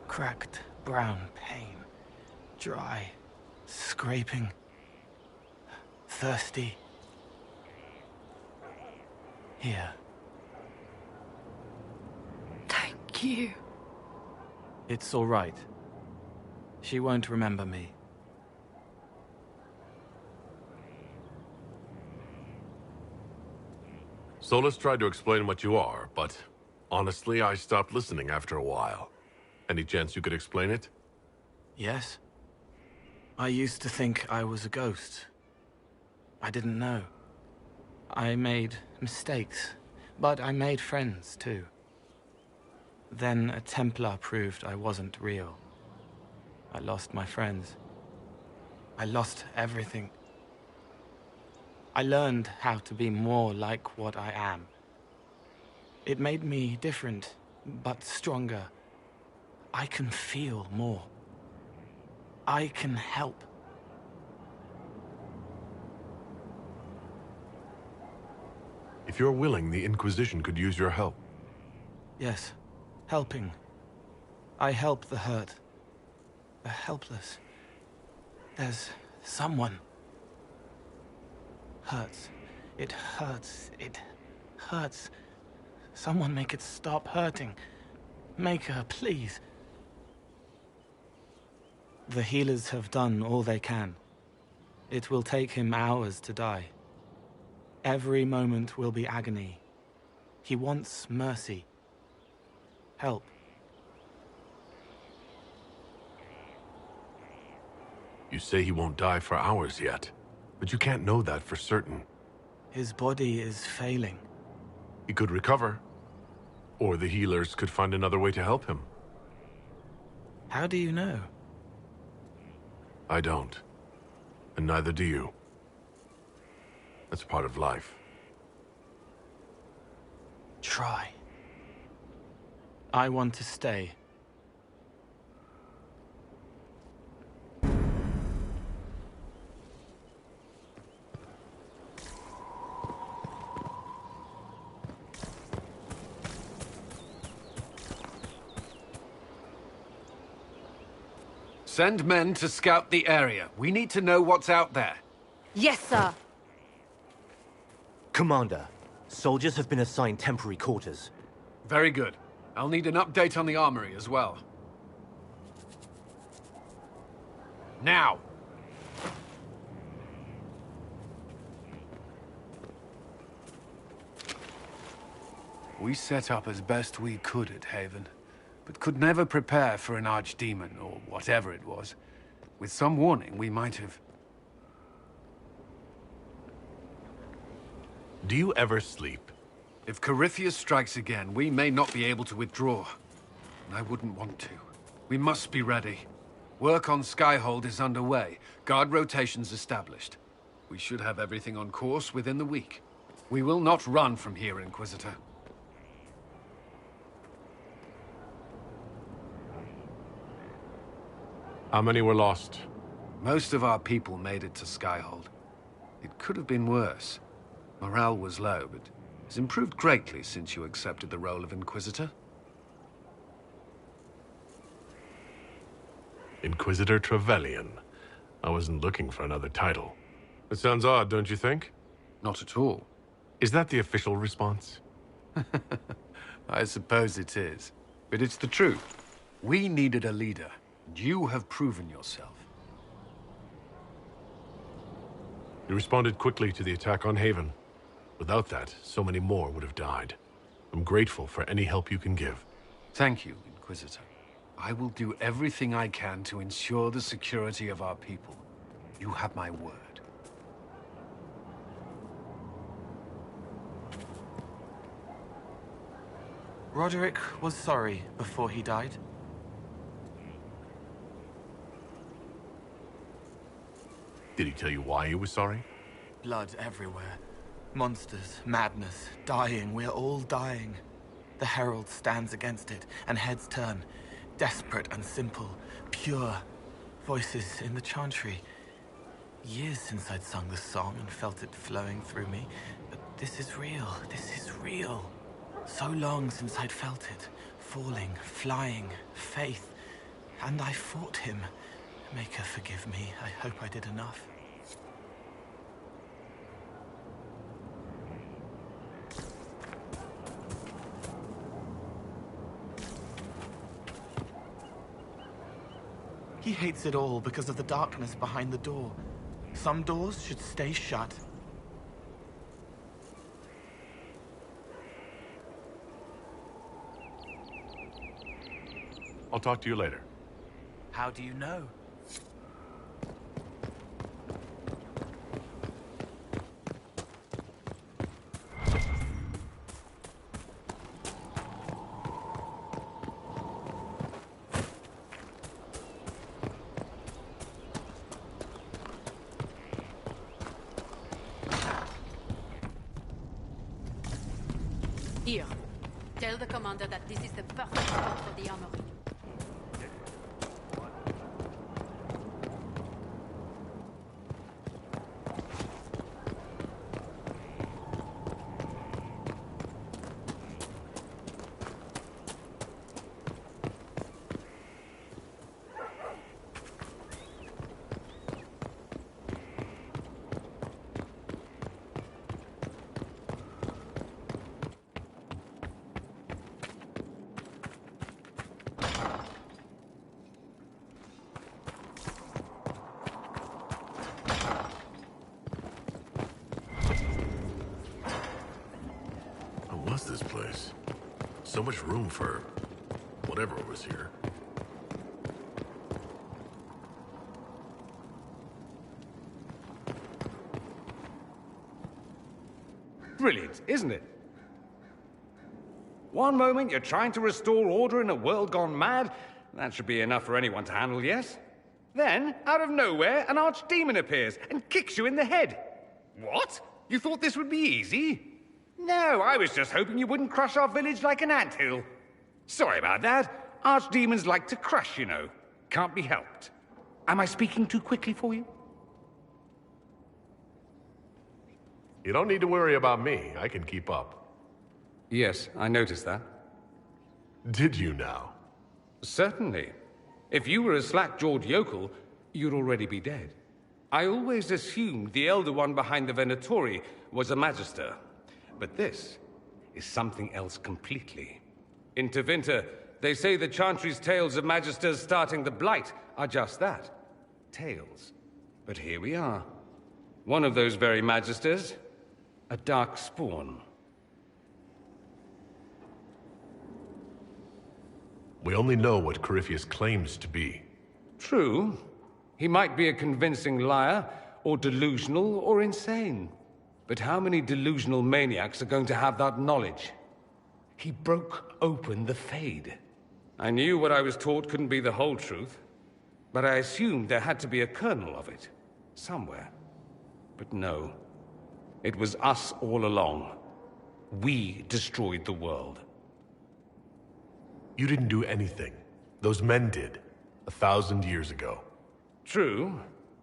Cracked brown pain. Dry. Scraping. Thirsty. Here. Thank you. It's all right. She won't remember me. Solus tried to explain what you are, but honestly, I stopped listening after a while. Any chance you could explain it? Yes. I used to think I was a ghost. I didn't know. I made mistakes, but I made friends too. Then a Templar proved I wasn't real. I lost my friends. I lost everything. I learned how to be more like what I am. It made me different, but stronger. I can feel more. I can help. If you're willing, the Inquisition could use your help. Yes, helping. I help the hurt. The helpless. There's someone. Hurts. It hurts. It hurts. Someone make it stop hurting. Make her, please. The healers have done all they can. It will take him hours to die. Every moment will be agony. He wants mercy. Help. You say he won't die for hours yet, but you can't know that for certain. His body is failing. He could recover, or the healers could find another way to help him. How do you know? I don't. And neither do you. That's part of life. Try. I want to stay. Send men to scout the area. We need to know what's out there. Yes, sir. Commander, soldiers have been assigned temporary quarters. Very good. I'll need an update on the armory as well. Now! We set up as best we could at Haven, but could never prepare for an archdemon, or whatever it was. With some warning, we might have... Do you ever sleep? If Corypheus strikes again, we may not be able to withdraw. And I wouldn't want to. We must be ready. Work on Skyhold is underway. Guard rotations established. We should have everything on course within the week. We will not run from here, Inquisitor. How many were lost? Most of our people made it to Skyhold. It could have been worse. Morale was low, but has improved greatly since you accepted the role of Inquisitor. Inquisitor Trevelyan. I wasn't looking for another title. It sounds odd, don't you think? Not at all. Is that the official response? I suppose it is. But it's the truth. We needed a leader, and you have proven yourself. You responded quickly to the attack on Haven. Without that, so many more would have died. I'm grateful for any help you can give. Thank you, Inquisitor. I will do everything I can to ensure the security of our people. You have my word. Roderick was sorry before he died. Did he tell you why he was sorry? Blood everywhere. Monsters, madness, dying. We're all dying. The Herald stands against it, and heads turn. Desperate and simple, pure. Voices in the chantry. Years since I'd sung the song and felt it flowing through me. But this is real. This is real. So long since I'd felt it. Falling, flying, faith. And I fought him. Make her forgive me. I hope I did enough. He hates it all because of the darkness behind the door. Some doors should stay shut. I'll talk to you later. How do you know? Here. Tell the commander that this is the perfect spot for the armory. Was this place? So much room for whatever was here. Brilliant, isn't it? One moment you're trying to restore order in a world gone mad. That should be enough for anyone to handle, yes? Then, out of nowhere, an archdemon appears and kicks you in the head. What? You thought this would be easy? No, I was just hoping you wouldn't crush our village like an anthill. Sorry about that. Archdemons like to crush, you know. Can't be helped. Am I speaking too quickly for you? You don't need to worry about me. I can keep up. Yes, I noticed that. Did you now? Certainly. If you were a slack-jawed yokel, you'd already be dead. I always assumed the Elder One behind the Venatori was a Magister. But this is something else completely. In Tevinter, they say the Chantry's tales of Magisters starting the Blight are just that. Tales. But here we are. One of those very Magisters, a dark spawn. We only know what Corypheus claims to be. True. He might be a convincing liar, or delusional, or insane. But how many delusional maniacs are going to have that knowledge? He broke open the Fade. I knew what I was taught couldn't be the whole truth, but I assumed there had to be a kernel of it, somewhere. But no. It was us all along. We destroyed the world. You didn't do anything. Those men did, 1,000 years ago. True,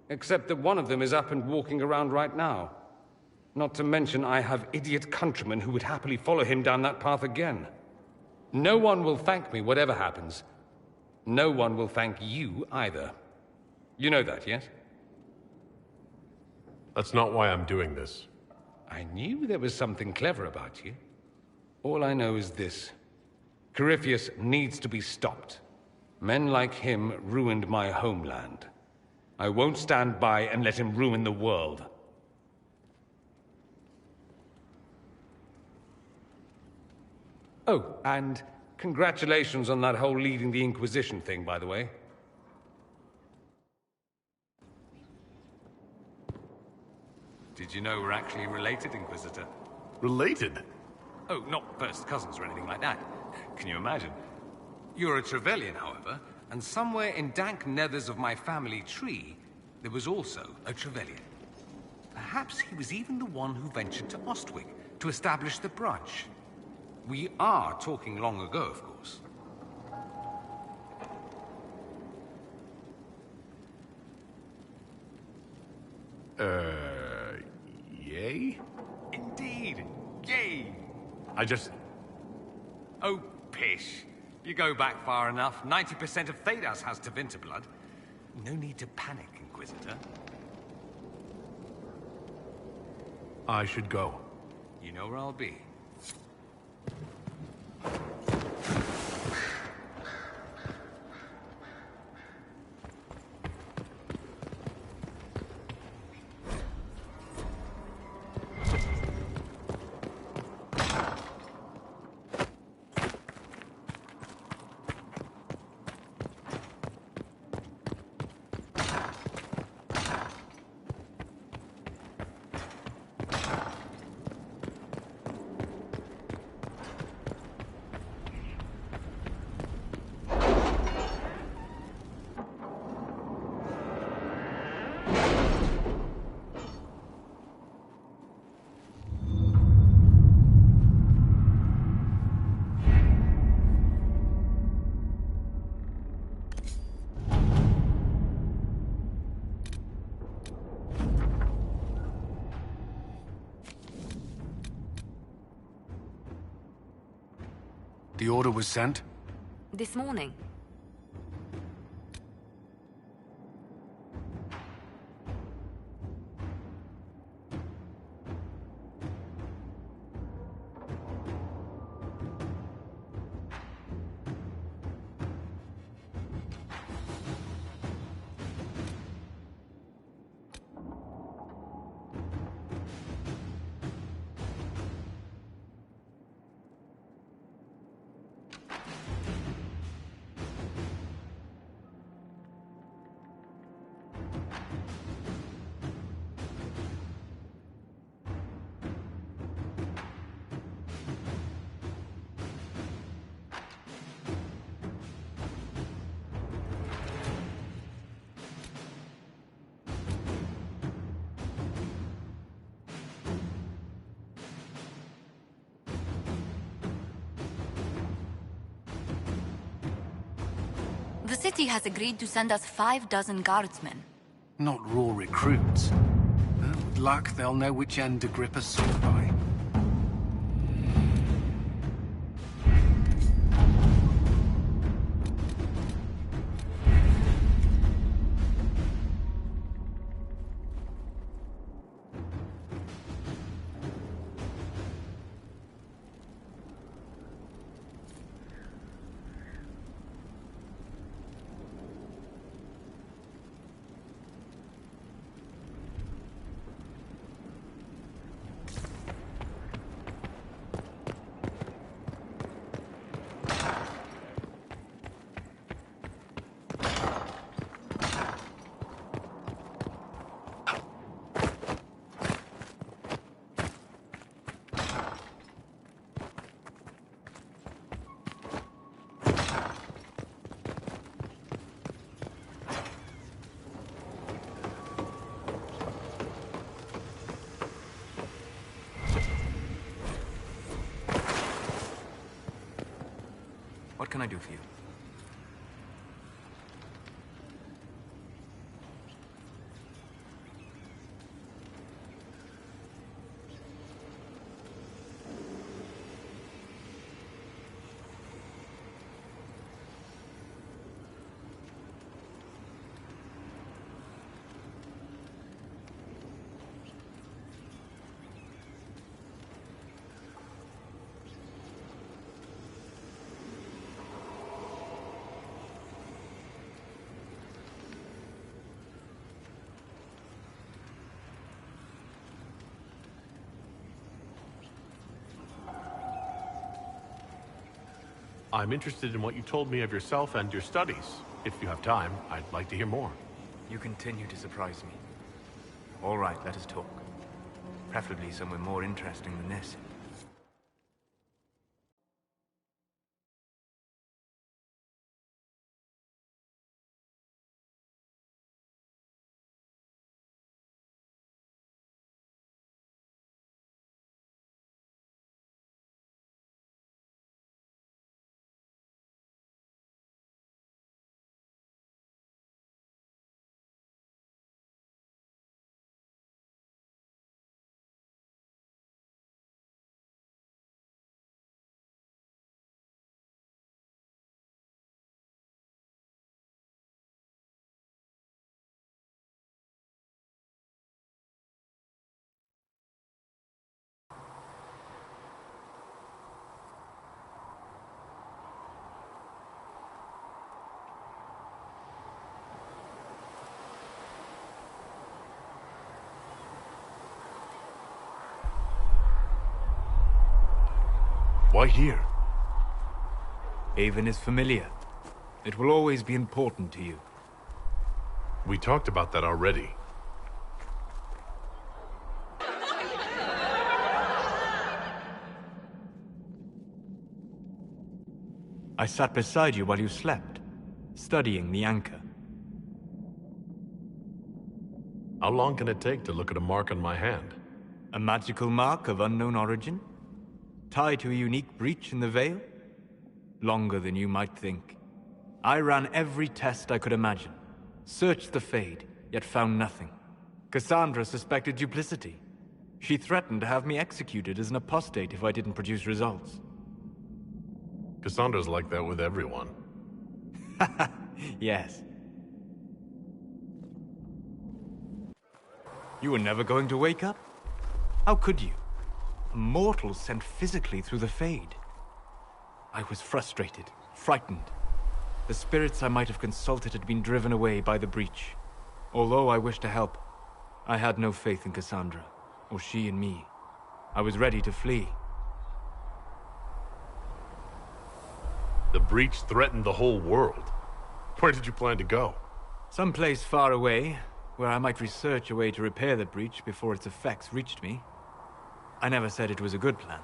except that one of them is up and walking around right now. Not to mention I have idiot countrymen who would happily follow him down that path again. No one will thank me, whatever happens. No one will thank you either. You know that, yes? That's not why I'm doing this. I knew there was something clever about you. All I know is this. Corypheus needs to be stopped. Men like him ruined my homeland. I won't stand by and let him ruin the world. Oh, and congratulations on that whole leading the Inquisition thing, by the way. Did you know we're actually related, Inquisitor? Related? Oh, not first cousins or anything like that. Can you imagine? You're a Trevelyan, however, and somewhere in dank nethers of my family tree, there was also a Trevelyan. Perhaps he was even the one who ventured to Ostwick to establish the branch. We are talking long ago, of course. Yay? Indeed. Yay! Oh, pish. You go back far enough. 90% of Thedas has Tevinter blood. No need to panic, Inquisitor. I should go. You know where I'll be. The order was sent? This morning. The city has agreed to send us 6 guardsmen. Not raw recruits. With luck, they'll know which end to grip a sword by. What can I do for you? I'm interested in what you told me of yourself and your studies. If you have time, I'd like to hear more. You continue to surprise me. All right, let us talk. Preferably somewhere more interesting than this. Why here? Haven is familiar. It will always be important to you. We talked about that already. I sat beside you while you slept, studying the anchor. How long can it take to look at a mark on my hand? A magical mark of unknown origin? Tied to a unique breach in the veil? Longer than you might think. I ran every test I could imagine. Searched the Fade, yet found nothing. Cassandra suspected duplicity. She threatened to have me executed as an apostate if I didn't produce results. Cassandra's like that with everyone. Yes. You were never going to wake up? How could you? A mortal sent physically through the Fade. I was frustrated, frightened. The spirits I might have consulted had been driven away by the breach. Although I wished to help, I had no faith in Cassandra, or she in me. I was ready to flee. The breach threatened the whole world. Where did you plan to go? Someplace far away, where I might research a way to repair the breach before its effects reached me. I never said it was a good plan.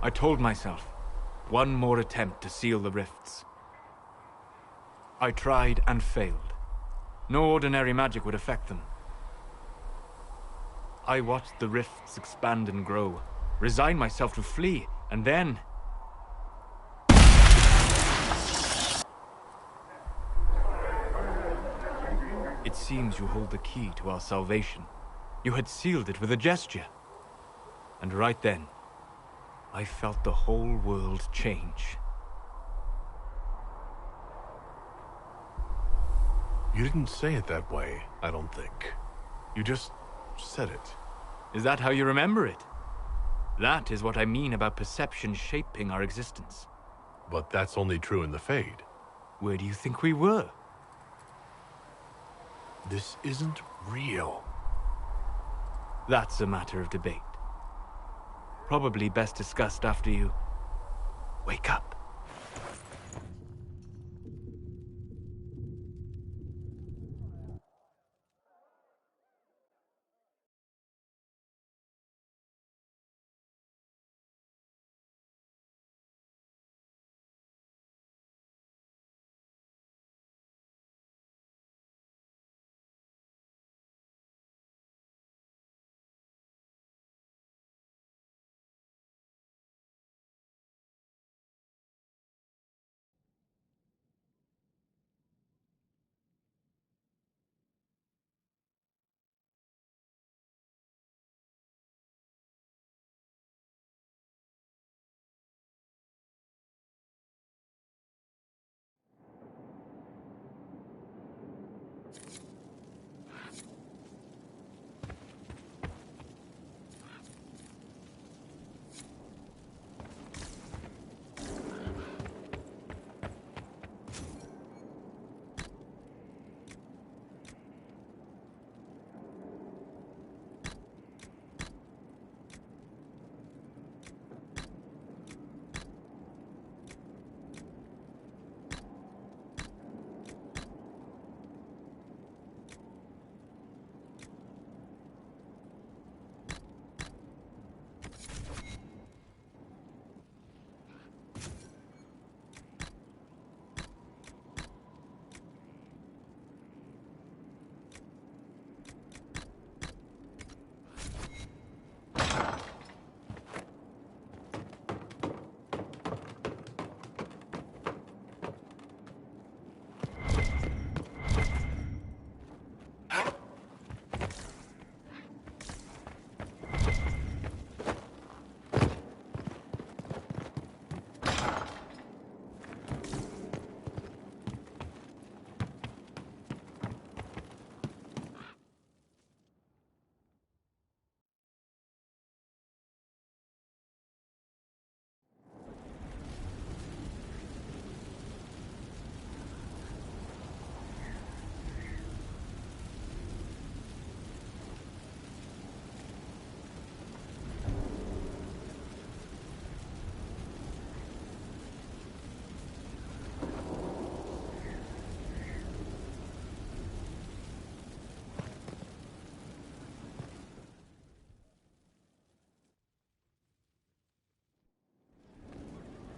I told myself, one more attempt to seal the rifts. I tried and failed. No ordinary magic would affect them. I watched the rifts expand and grow, resigned myself to flee, and then... It seems you hold the key to our salvation. You had sealed it with a gesture. And right then, I felt the whole world change. You didn't say it that way, I don't think. You just said it. Is that how you remember it? That is what I mean about perception shaping our existence. But that's only true in the Fade. Where do you think we were? This isn't real. That's a matter of debate. Probably best discussed after you wake up.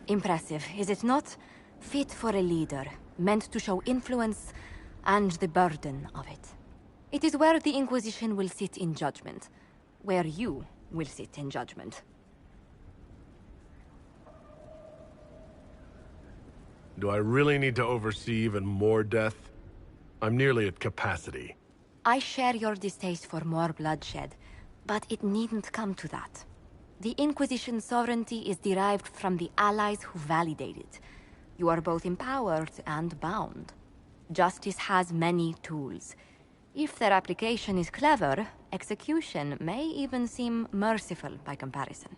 Impressive, is it not? Fit for a leader, meant to show influence and the burden of it. It is where the Inquisition will sit in judgment. Where you will sit in judgment. Do I really need to oversee even more death? I'm nearly at capacity. I share your distaste for more bloodshed, but it needn't come to that. The Inquisition's sovereignty is derived from the allies who validate it. You are both empowered and bound. Justice has many tools. If their application is clever, execution may even seem merciful by comparison.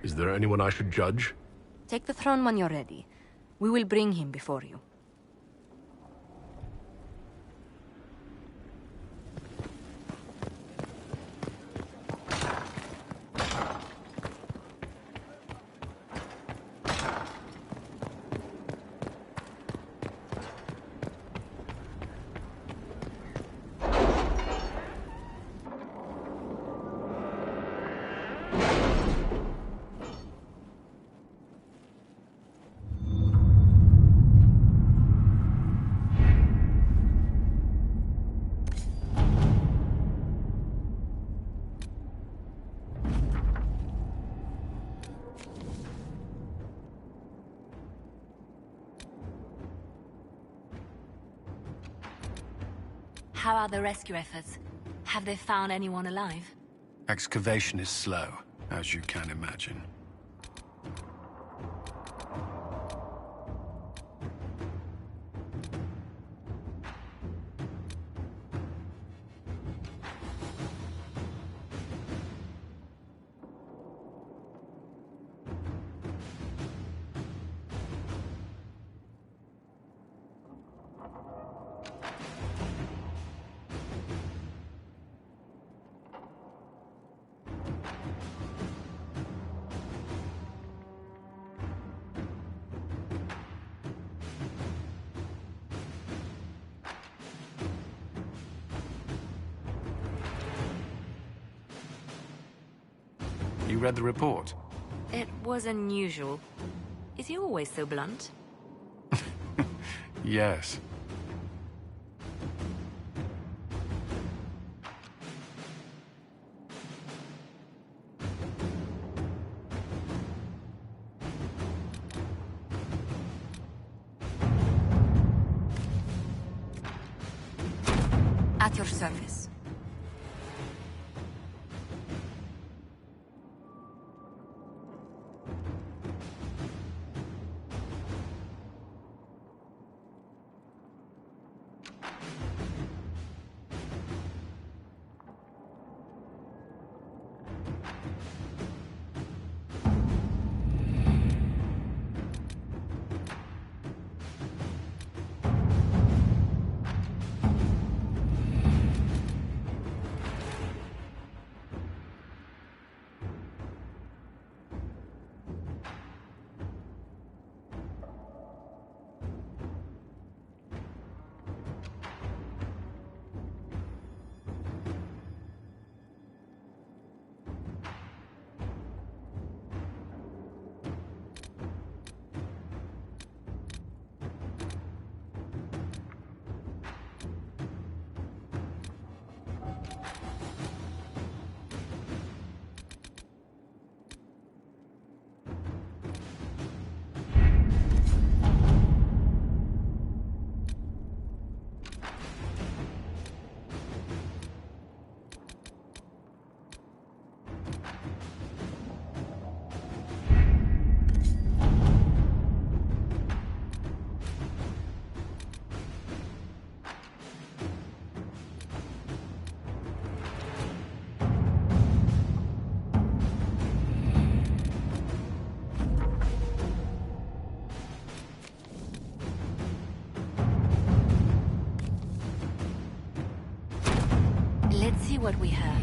Is there anyone I should judge? Take the throne when you're ready. We will bring him before you. How are the rescue efforts? Have they found anyone alive? Excavation is slow, as you can imagine. You read the report? It was unusual. Is he always so blunt? Yes. At your service. Let's see what we have.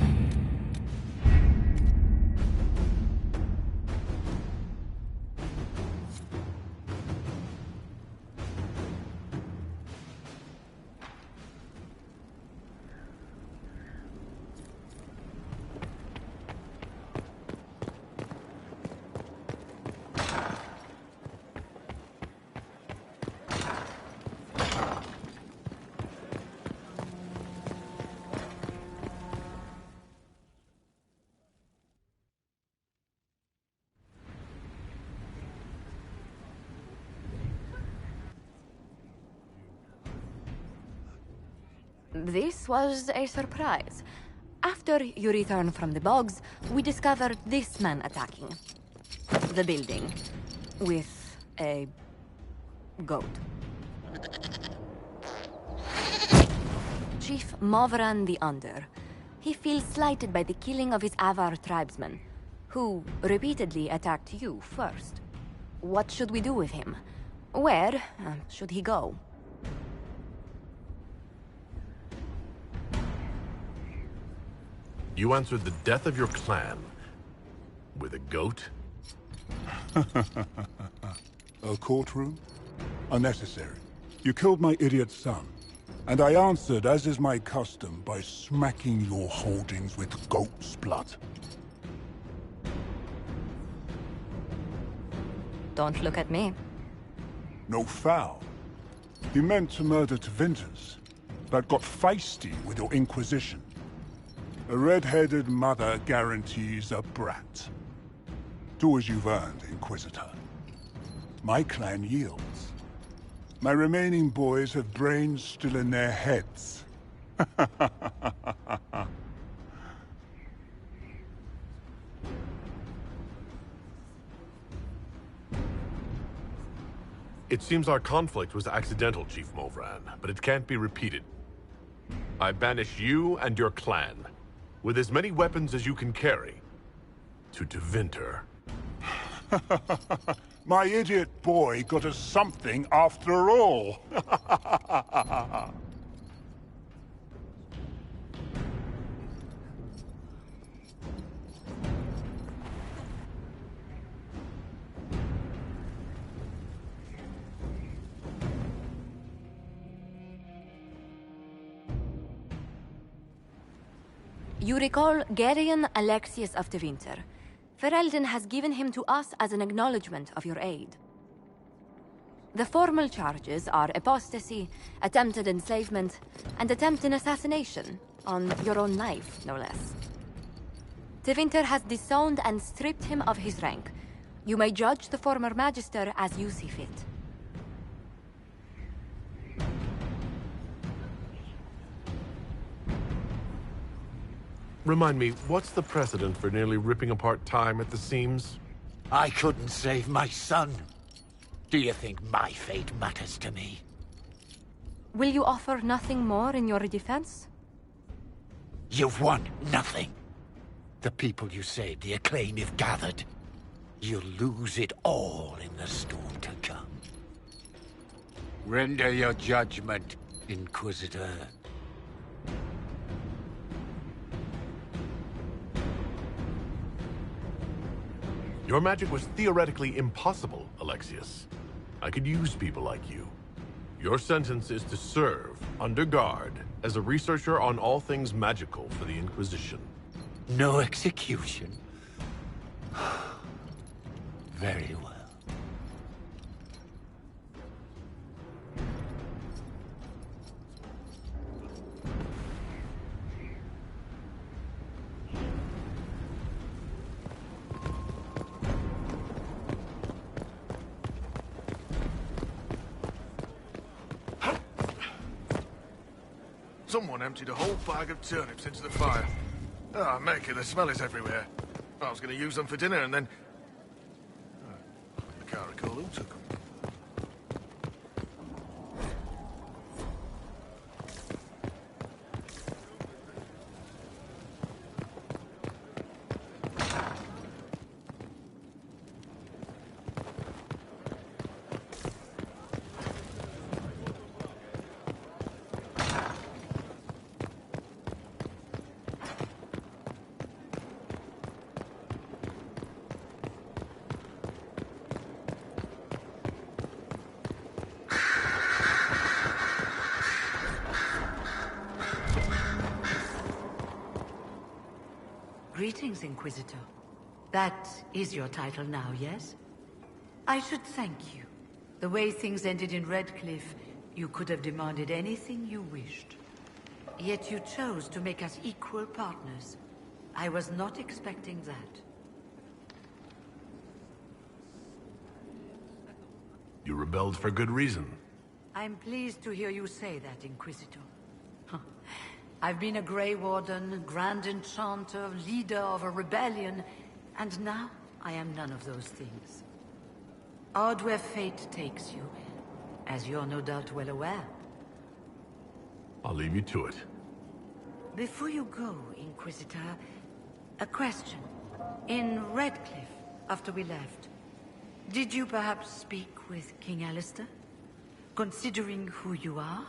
This was a surprise. After you return from the bogs, we discovered this man attacking the building with a goat. Chief Movran the Under. He feels slighted by the killing of his Avar tribesmen, who repeatedly attacked you first. What should we do with him? Where should he go? You answered the death of your clan with a goat? A courtroom? Unnecessary. You killed my idiot son, and I answered, as is my custom, by smacking your holdings with goat's blood. Don't look at me. No foul. You meant to murder Tevinter's, but got feisty with your Inquisition. A red-headed mother guarantees a brat. Do as you've earned, Inquisitor. My clan yields. My remaining boys have brains still in their heads. It seems our conflict was accidental, Chief Movran, but it can't be repeated. I banish you and your clan, with as many weapons as you can carry, to Tevinter. My idiot boy got us something after all. You recall Geryon Alexius of Tevinter. Ferelden has given him to us as an acknowledgement of your aid. The formal charges are apostasy, attempted enslavement, and attempted assassination, on your own life, no less. Tevinter has disowned and stripped him of his rank. You may judge the former Magister as you see fit. Remind me, what's the precedent for nearly ripping apart time at the seams? I couldn't save my son. Do you think my fate matters to me? Will you offer nothing more in your defense? You've won nothing. The people you saved, the acclaim you've gathered. You'll lose it all in the storm to come. Render your judgment, Inquisitor. Your magic was theoretically impossible, Alexius. I could use people like you. Your sentence is to serve, under guard, as a researcher on all things magical for the Inquisition. No execution? Very well. Someone emptied a whole bag of turnips into the fire. Ah, Maker, the smell is everywhere. I was going to use them for dinner and then... I can't recall who took them. Greetings, Inquisitor. That is your title now, yes? I should thank you. The way things ended in Redcliffe, you could have demanded anything you wished. Yet you chose to make us equal partners. I was not expecting that. You rebelled for good reason. I'm pleased to hear you say that, Inquisitor. I've been a Grey Warden, Grand Enchanter, leader of a rebellion, and now I am none of those things. Odd where fate takes you, as you're no doubt well aware. I'll leave you to it. Before you go, Inquisitor, a question. In Redcliffe, after we left, did you perhaps speak with King Alistair? Considering who you are?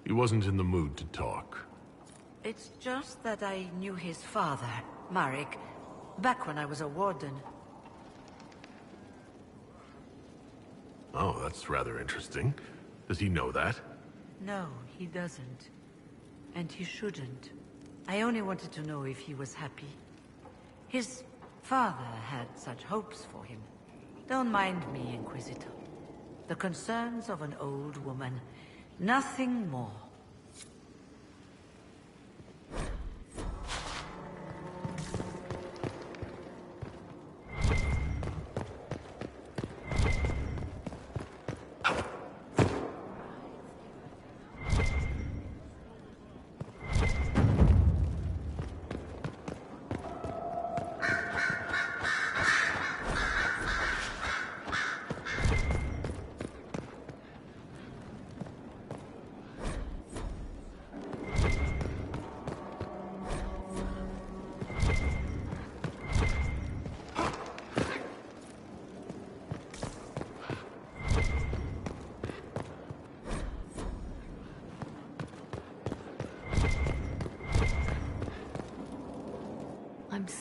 He wasn't in the mood to talk. It's just that I knew his father, Marek, back when I was a warden. Oh, that's rather interesting. Does he know that? No, he doesn't. And he shouldn't. I only wanted to know if he was happy. His father had such hopes for him. Don't mind me, Inquisitor. The concerns of an old woman. Nothing more.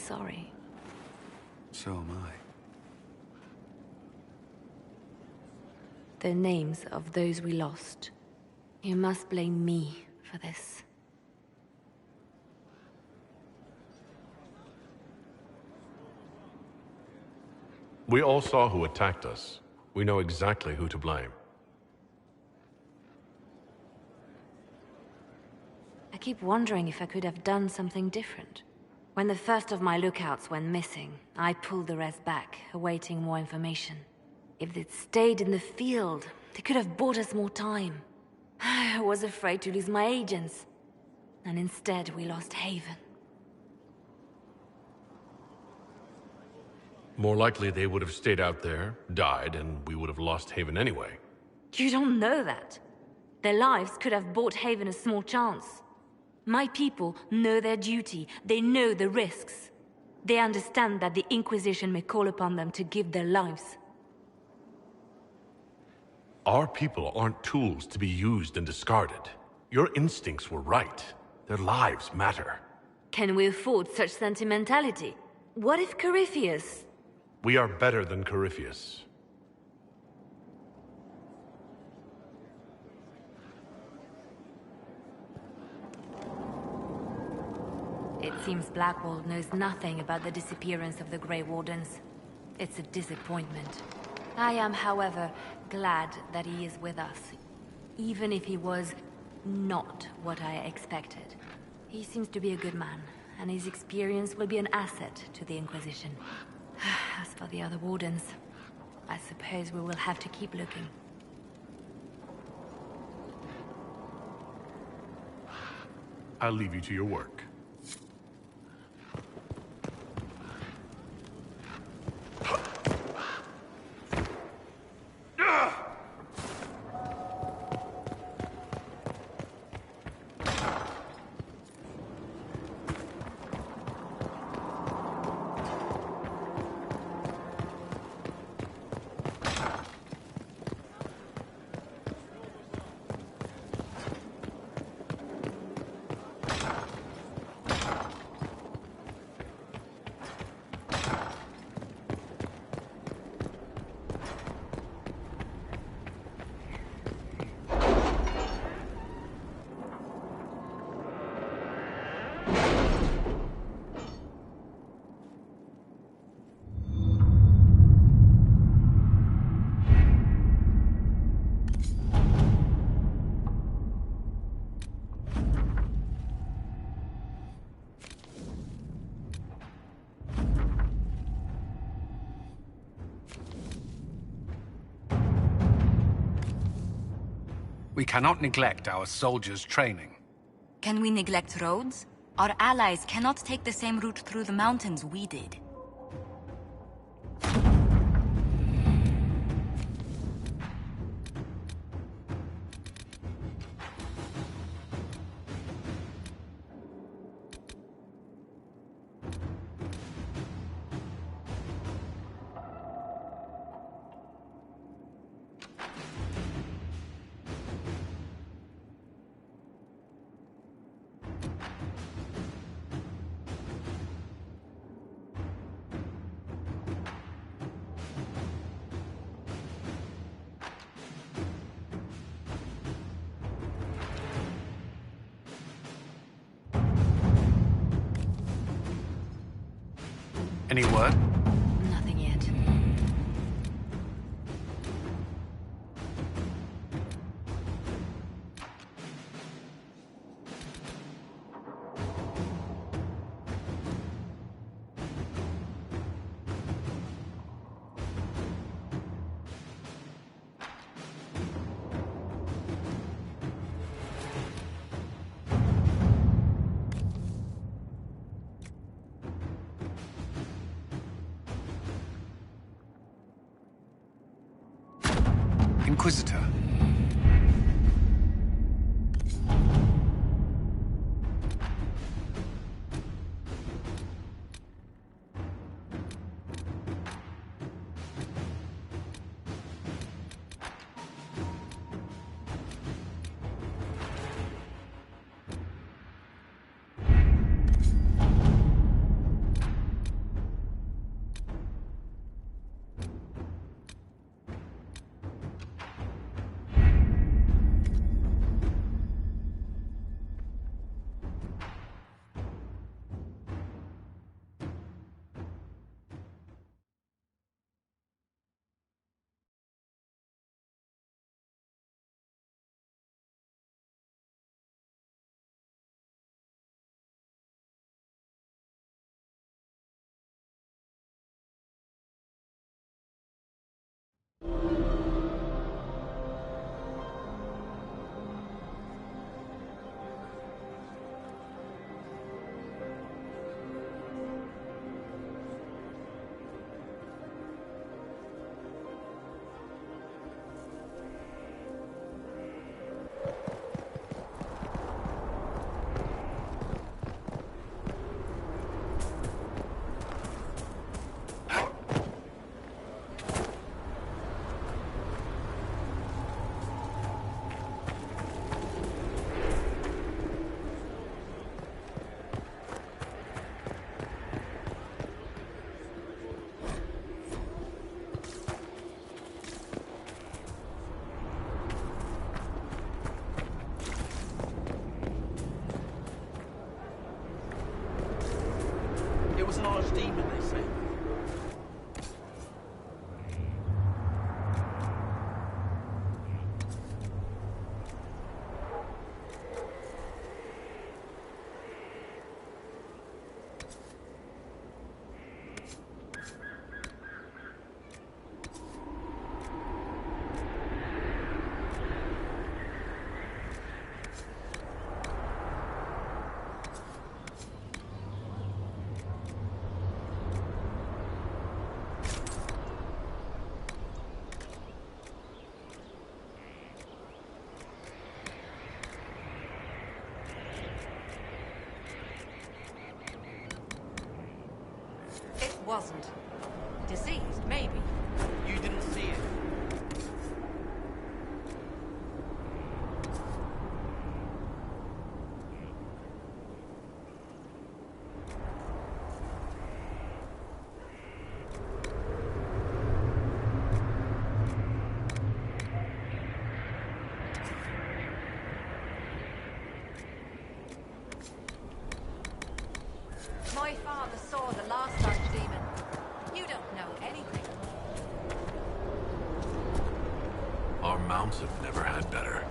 sorry. So am I. The names of those we lost. You must blame me for this. We all saw who attacked us. We know exactly who to blame. I keep wondering if I could have done something different. When the first of my lookouts went missing, I pulled the rest back, awaiting more information. If they'd stayed in the field, they could have bought us more time. I was afraid to lose my agents. And instead, we lost Haven. More likely they would have stayed out there, died, and we would have lost Haven anyway. You don't know that. Their lives could have bought Haven a small chance. My people know their duty. They know the risks. They understand that the Inquisition may call upon them to give their lives. Our people aren't tools to be used and discarded. Your instincts were right. Their lives matter. Can we afford such sentimentality? What if Corypheus... We are better than Corypheus. It seems Blackwall knows nothing about the disappearance of the Grey Wardens. It's a disappointment. I am, however, glad that he is with us, even if he was not what I expected. He seems to be a good man, and his experience will be an asset to the Inquisition. As for the other Wardens, I suppose we will have to keep looking. I'll leave you to your work. We cannot neglect our soldiers' training. Can we neglect roads? Our allies cannot take the same route through the mountains we did. Any word? Nothing yet. Inquisitor. demon, they say. It wasn't. Diseased, maybe. You didn't see it. My father saw the last archdemon. You don't know anything. Our mounts have never had better.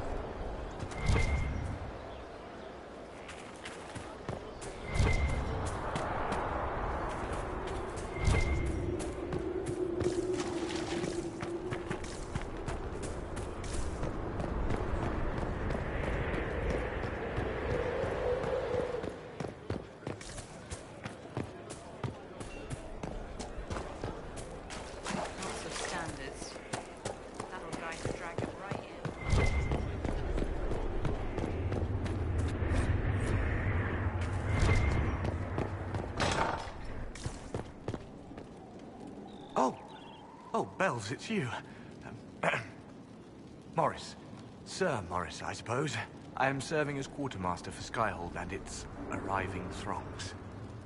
Lots of standards. That'll drive the dragon right in. Oh, Bells, it's you. Morris. Sir Morris, I suppose. I am serving as quartermaster for Skyhold and its arriving throngs.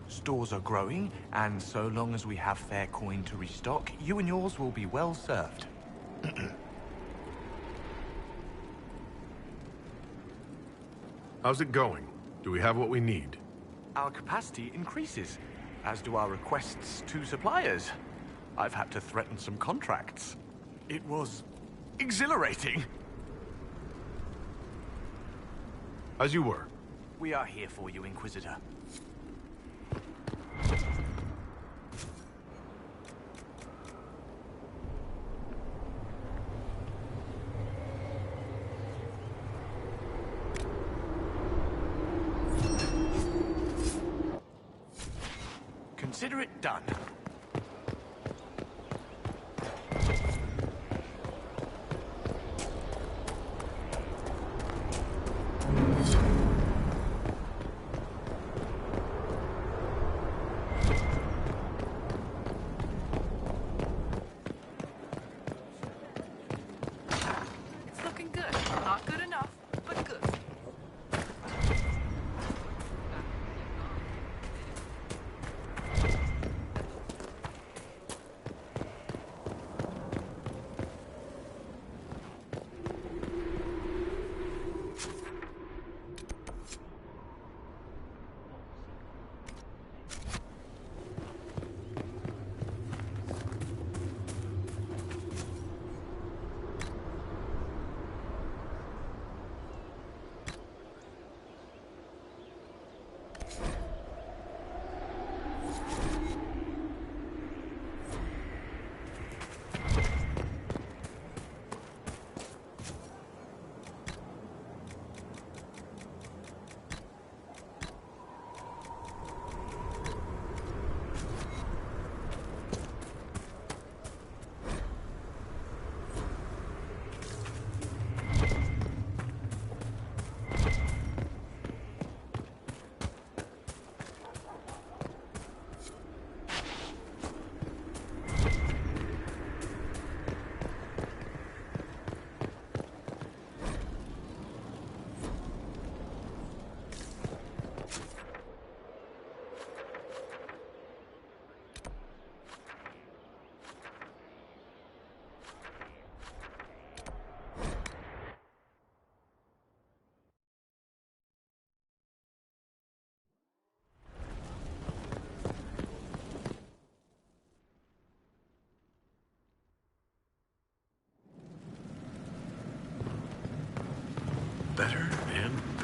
Stores are growing, and so long as we have fair coin to restock, you and yours will be well served. How's it going? Do we have what we need? Our capacity increases, as do our requests to suppliers. I've had to threaten some contracts. It was exhilarating. As you were. We are here for you, Inquisitor. Consider it done. It's looking good. Not good enough, but good.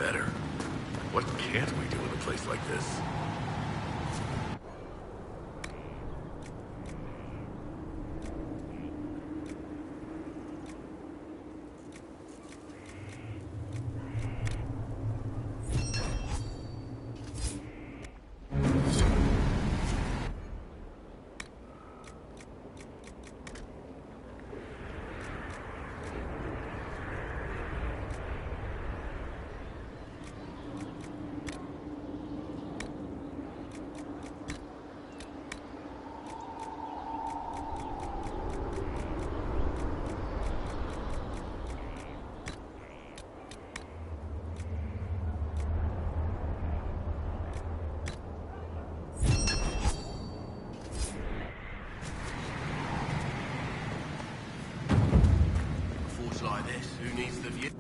better. What can't we do in a place like this? Like this, who needs the view?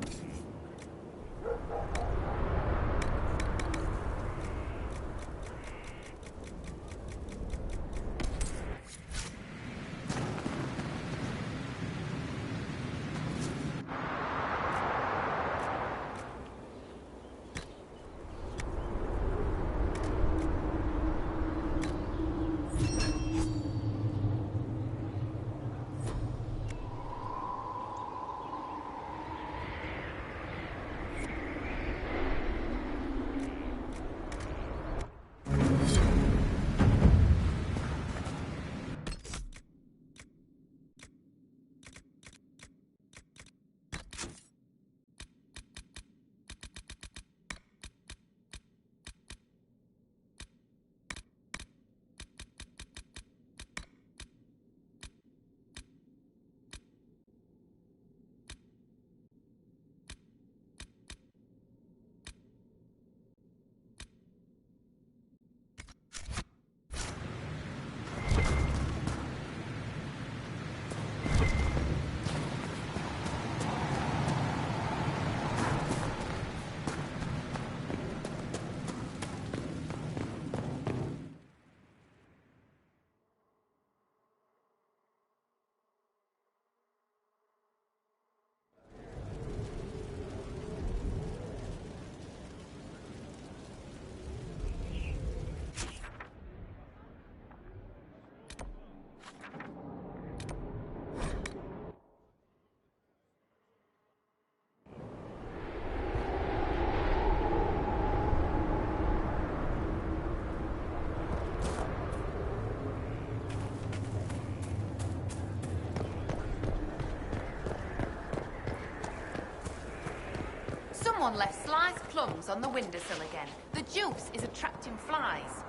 Someone left sliced plums on the windowsill again. The juice is attracting flies.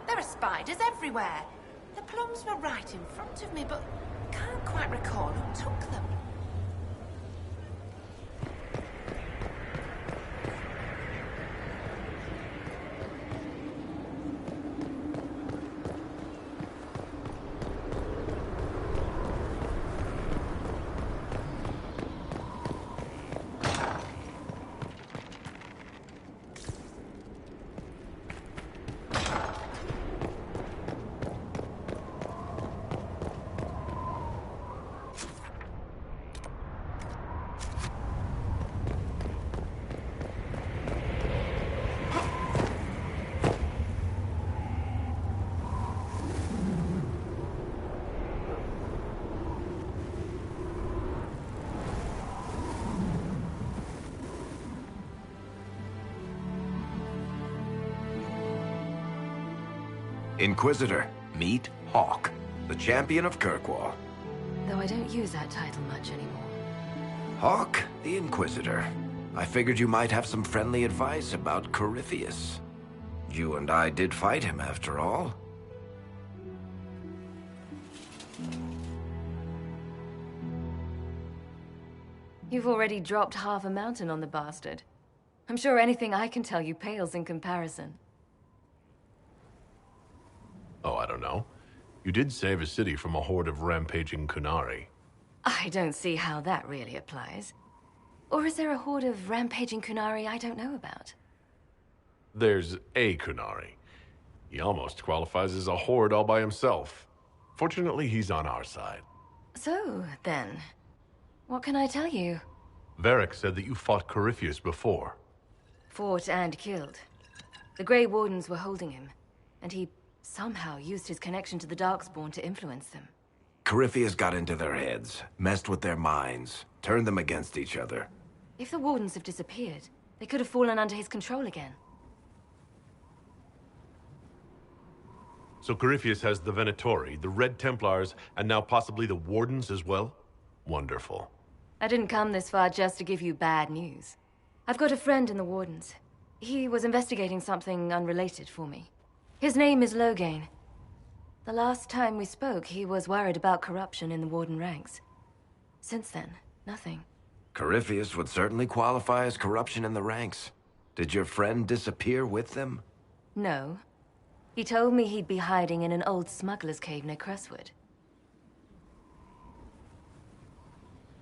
There are spiders everywhere. The plums were right in front of me, but I can't quite recall who took them. Inquisitor, meet Hawk, the champion of Kirkwall. Though I don't use that title much anymore. Hawk, the Inquisitor. I figured you might have some friendly advice about Corypheus. You and I did fight him, after all. You've already dropped half a mountain on the bastard. I'm sure anything I can tell you pales in comparison. Oh, I don't know. You did save a city from a horde of rampaging Kunari. I don't see how that really applies. Or is there a horde of rampaging Kunari I don't know about? There's a Kunari. He almost qualifies as a horde all by himself. Fortunately, he's on our side. So, then, what can I tell you? Varric said that you fought Corypheus before. Fought and killed. The Grey Wardens were holding him, and he somehow used his connection to the Darkspawn to influence them. Corypheus got into their heads, messed with their minds, turned them against each other. If the Wardens have disappeared, they could have fallen under his control again. So Corypheus has the Venatori, the Red Templars, and now possibly the Wardens as well? Wonderful. I didn't come this far just to give you bad news. I've got a friend in the Wardens. He was investigating something unrelated for me. His name is Loghain. The last time we spoke, he was worried about corruption in the Warden ranks. Since then, nothing. Corypheus would certainly qualify as corruption in the ranks. Did your friend disappear with them? No. He told me he'd be hiding in an old smuggler's cave near Crestwood.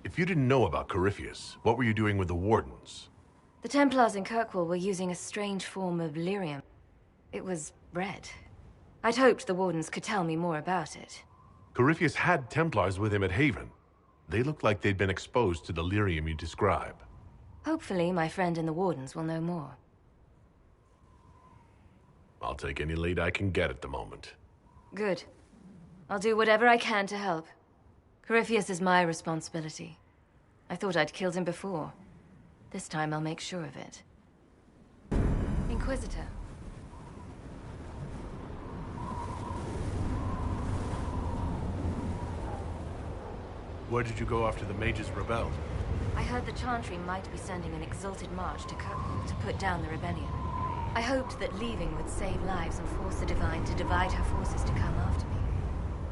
If you didn't know about Corypheus, what were you doing with the Wardens? The Templars in Kirkwall were using a strange form of lyrium. It was red. I'd hoped the Wardens could tell me more about it. Corypheus had Templars with him at Haven. They looked like they'd been exposed to the lyrium you describe. Hopefully, my friend in the Wardens will know more. I'll take any lead I can get at the moment. Good. I'll do whatever I can to help. Corypheus is my responsibility. I thought I'd killed him before. This time I'll make sure of it. Inquisitor. Where did you go after the mages rebelled? I heard the Chantry might be sending an exalted march to Kirkwall to put down the rebellion. I hoped that leaving would save lives and force the Divine to divide her forces to come after me.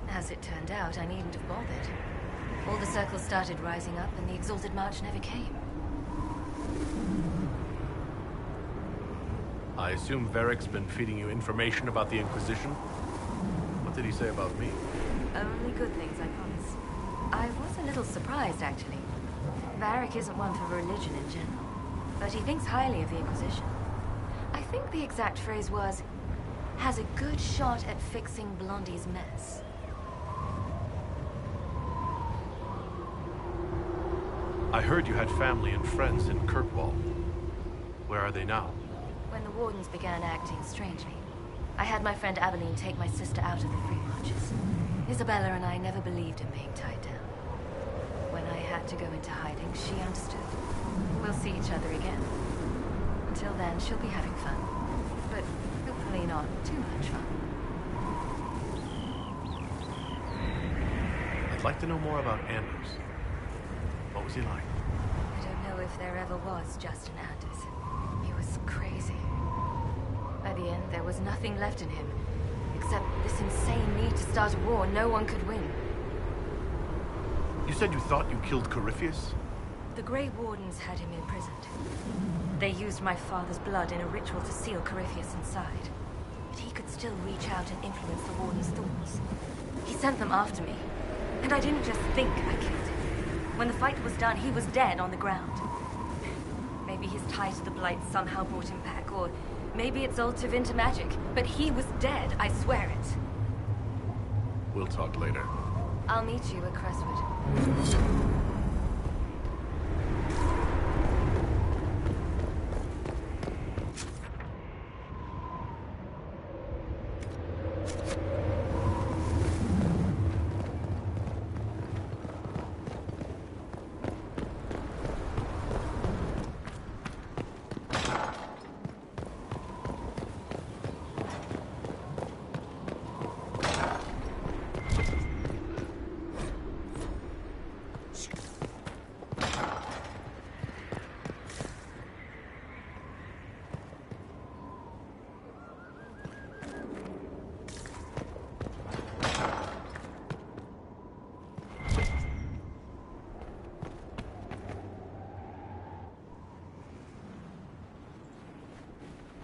As it turned out, I needn't have bothered. All the circles started rising up and the exalted march never came. I assume Varric's been feeding you information about the Inquisition? What did he say about me? Only good things, I promise. I was a little surprised, actually. Varric isn't one for religion in general, but he thinks highly of the Inquisition. I think the exact phrase was, has a good shot at fixing Blondie's mess. I heard you had family and friends in Kirkwall. Where are they now? When the Wardens began acting strangely, I had my friend Aveline take my sister out of the Free Marches. Isabella and I never believed in being tied down. When I had to go into hiding, she understood. We'll see each other again. Until then, she'll be having fun. But hopefully not too much fun. I'd like to know more about Anders. What was he like? I don't know if there ever was just an Anders. He was crazy. By the end, there was nothing left in him. Except this insane need to start a war no one could win. You said you thought you killed Corypheus? The Grey Wardens had him imprisoned. They used my father's blood in a ritual to seal Corypheus inside. But he could still reach out and influence the Warden's thoughts. He sent them after me. And I didn't just think I killed him. When the fight was done, he was dead on the ground. Maybe his tie to the Blight somehow brought him back, or maybe it's all Tevinter magic. But he was dead, I swear it. We'll talk later. I'll meet you at Crestwood.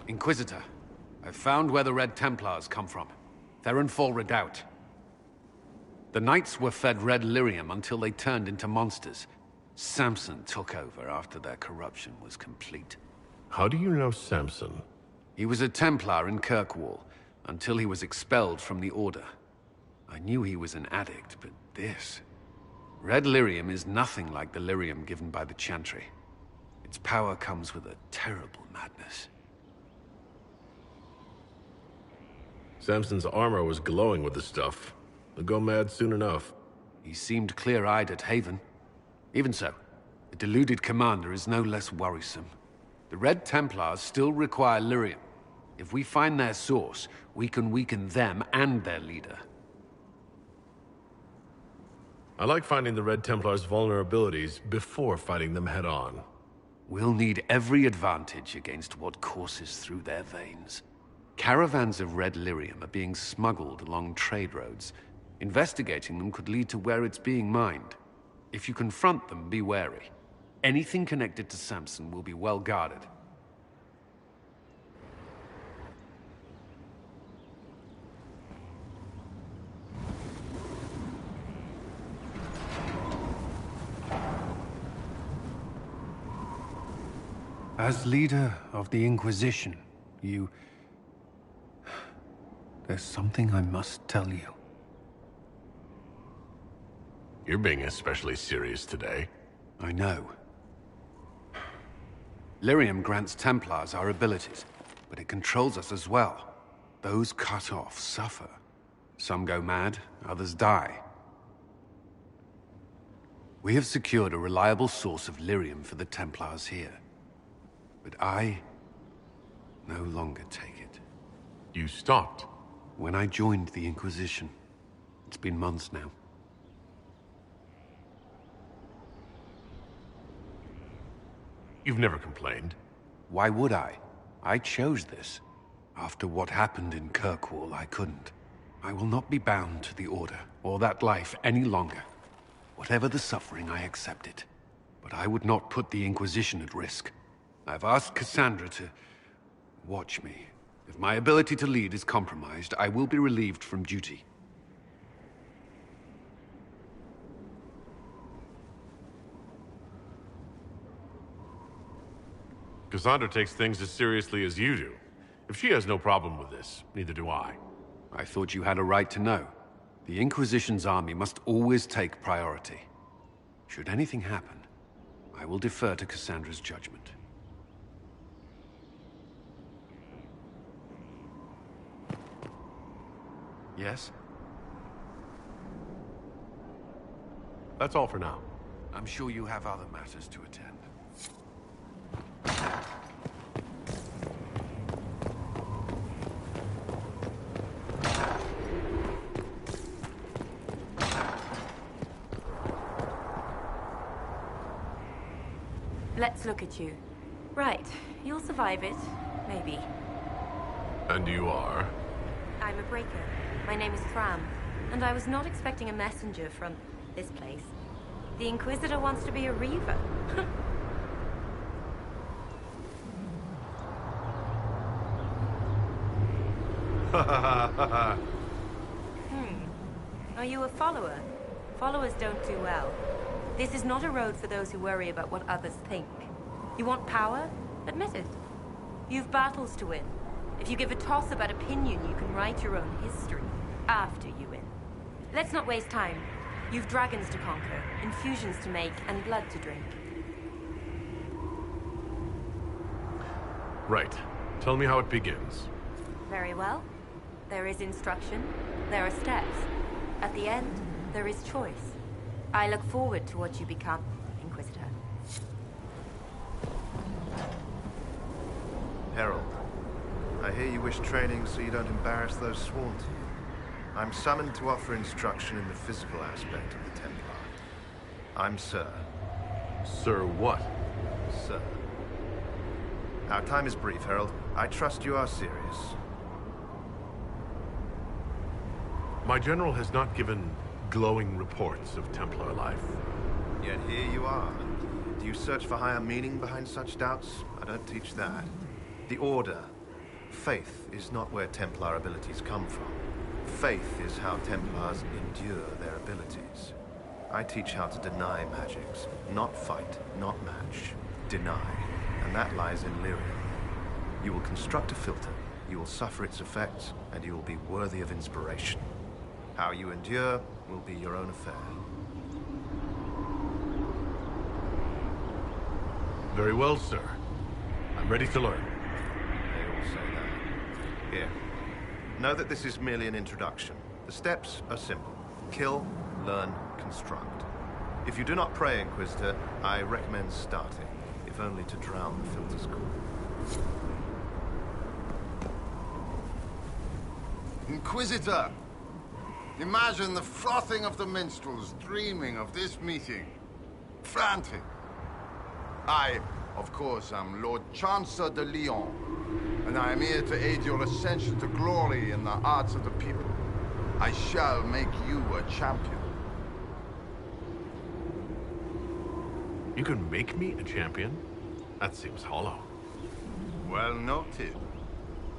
Inquisitor, I've found where the Red Templars come from. Therenfall Redoubt. The Knights were fed red lyrium until they turned into monsters. Samson took over after their corruption was complete. How do you know Samson? He was a Templar in Kirkwall, until he was expelled from the Order. I knew he was an addict, but this... Red lyrium is nothing like the lyrium given by the Chantry. Its power comes with a terrible madness. Samson's armor was glowing with the stuff. He'll go mad soon enough. He seemed clear-eyed at Haven. Even so, the deluded commander is no less worrisome. The Red Templars still require lyrium. If we find their source, we can weaken them and their leader. I like finding the Red Templars' vulnerabilities before fighting them head-on. We'll need every advantage against what courses through their veins. Caravans of red lyrium are being smuggled along trade roads. Investigating them could lead to where it's being mined. If you confront them, be wary. Anything connected to Samson will be well guarded. As leader of the Inquisition, there's something I must tell you. You're being especially serious today. I know. Lyrium grants Templars our abilities, but it controls us as well. Those cut off suffer. Some go mad, others die. We have secured a reliable source of lyrium for the Templars here. But I no longer take it. You stopped? When I joined the Inquisition. It's been months now. You've never complained. Why would I? I chose this. After what happened in Kirkwall, I couldn't. I will not be bound to the Order, or that life any longer. Whatever the suffering, I accept it. But I would not put the Inquisition at risk. I've asked Cassandra to watch me. If my ability to lead is compromised, I will be relieved from duty. Cassandra takes things as seriously as you do. If she has no problem with this, neither do I. I thought you had a right to know. The Inquisition's army must always take priority. Should anything happen, I will defer to Cassandra's judgment. Yes? That's all for now. I'm sure you have other matters to attend. Let's look at you. Right, you'll survive it. Maybe. And you are? I'm a breaker. My name is Thram, and I was not expecting a messenger from this place. The Inquisitor wants to be a Reaver. Are you a follower? Followers don't do well. This is not a road for those who worry about what others think. You want power? Admit it. You've battles to win. If you give a toss about opinion, you can write your own history after you win. Let's not waste time. You've dragons to conquer, infusions to make, and blood to drink. Right. Tell me how it begins. Very well. There is instruction. There are steps. At the end, there is choice. I look forward to what you become, Inquisitor. Herald, I hear you wish training so you don't embarrass those sworn to you. I'm summoned to offer instruction in the physical aspect of the Templar. I'm Sir. Sir what? Sir. Our time is brief, Herald. I trust you are serious. My general has not given glowing reports of Templar life. Yet here you are. Do you search for higher meaning behind such doubts? I don't teach that. The Order. Faith is not where Templar abilities come from. Faith is how Templars endure their abilities. I teach how to deny magics. Not fight, not match. Deny. And that lies in lyrium. You will construct a filter, you will suffer its effects, and you will be worthy of inspiration. How you endure will be your own affair. Very well, sir. I'm ready to learn. They all say that. Here. Know that this is merely an introduction. The steps are simple. Kill, learn, construct. If you do not pray, Inquisitor, I recommend starting, if only to drown the filter's call. Inquisitor! Imagine the frothing of the minstrels dreaming of this meeting. Frantic. I, of course, am Lord Chancellor de Lyon, and I am here to aid your ascension to glory in the hearts of the people. I shall make you a champion. You can make me a champion? That seems hollow. Well noted.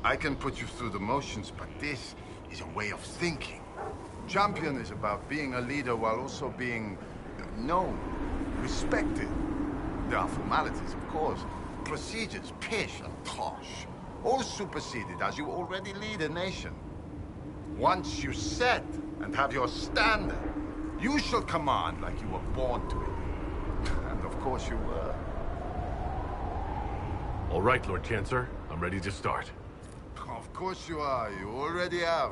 I can put you through the motions, but this is a way of thinking. Champion is about being a leader while also being known, respected. There are formalities, of course. Procedures, pish and tosh. All superseded as you already lead a nation. Once you set and have your standard, you shall command like you were born to it. And of course you were. All right, Lord Chancellor. I'm ready to start. Of course you are. You already have.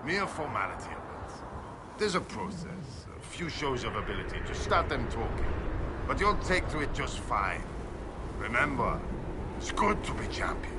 Mere formality of it. There's a process, a few shows of ability to start them talking. But you'll take to it just fine. Remember, it's good to be champion.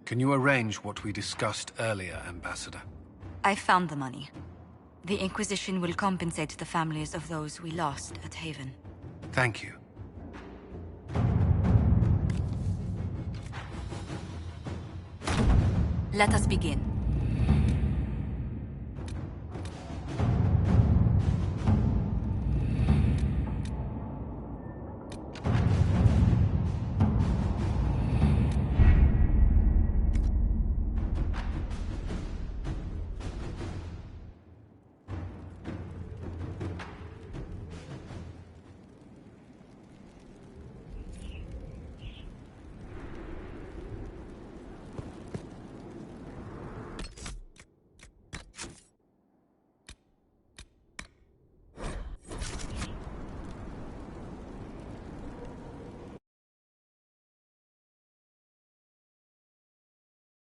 Can you arrange what we discussed earlier, Ambassador? I found the money. The Inquisition will compensate the families of those we lost at Haven. Thank you. Let us begin.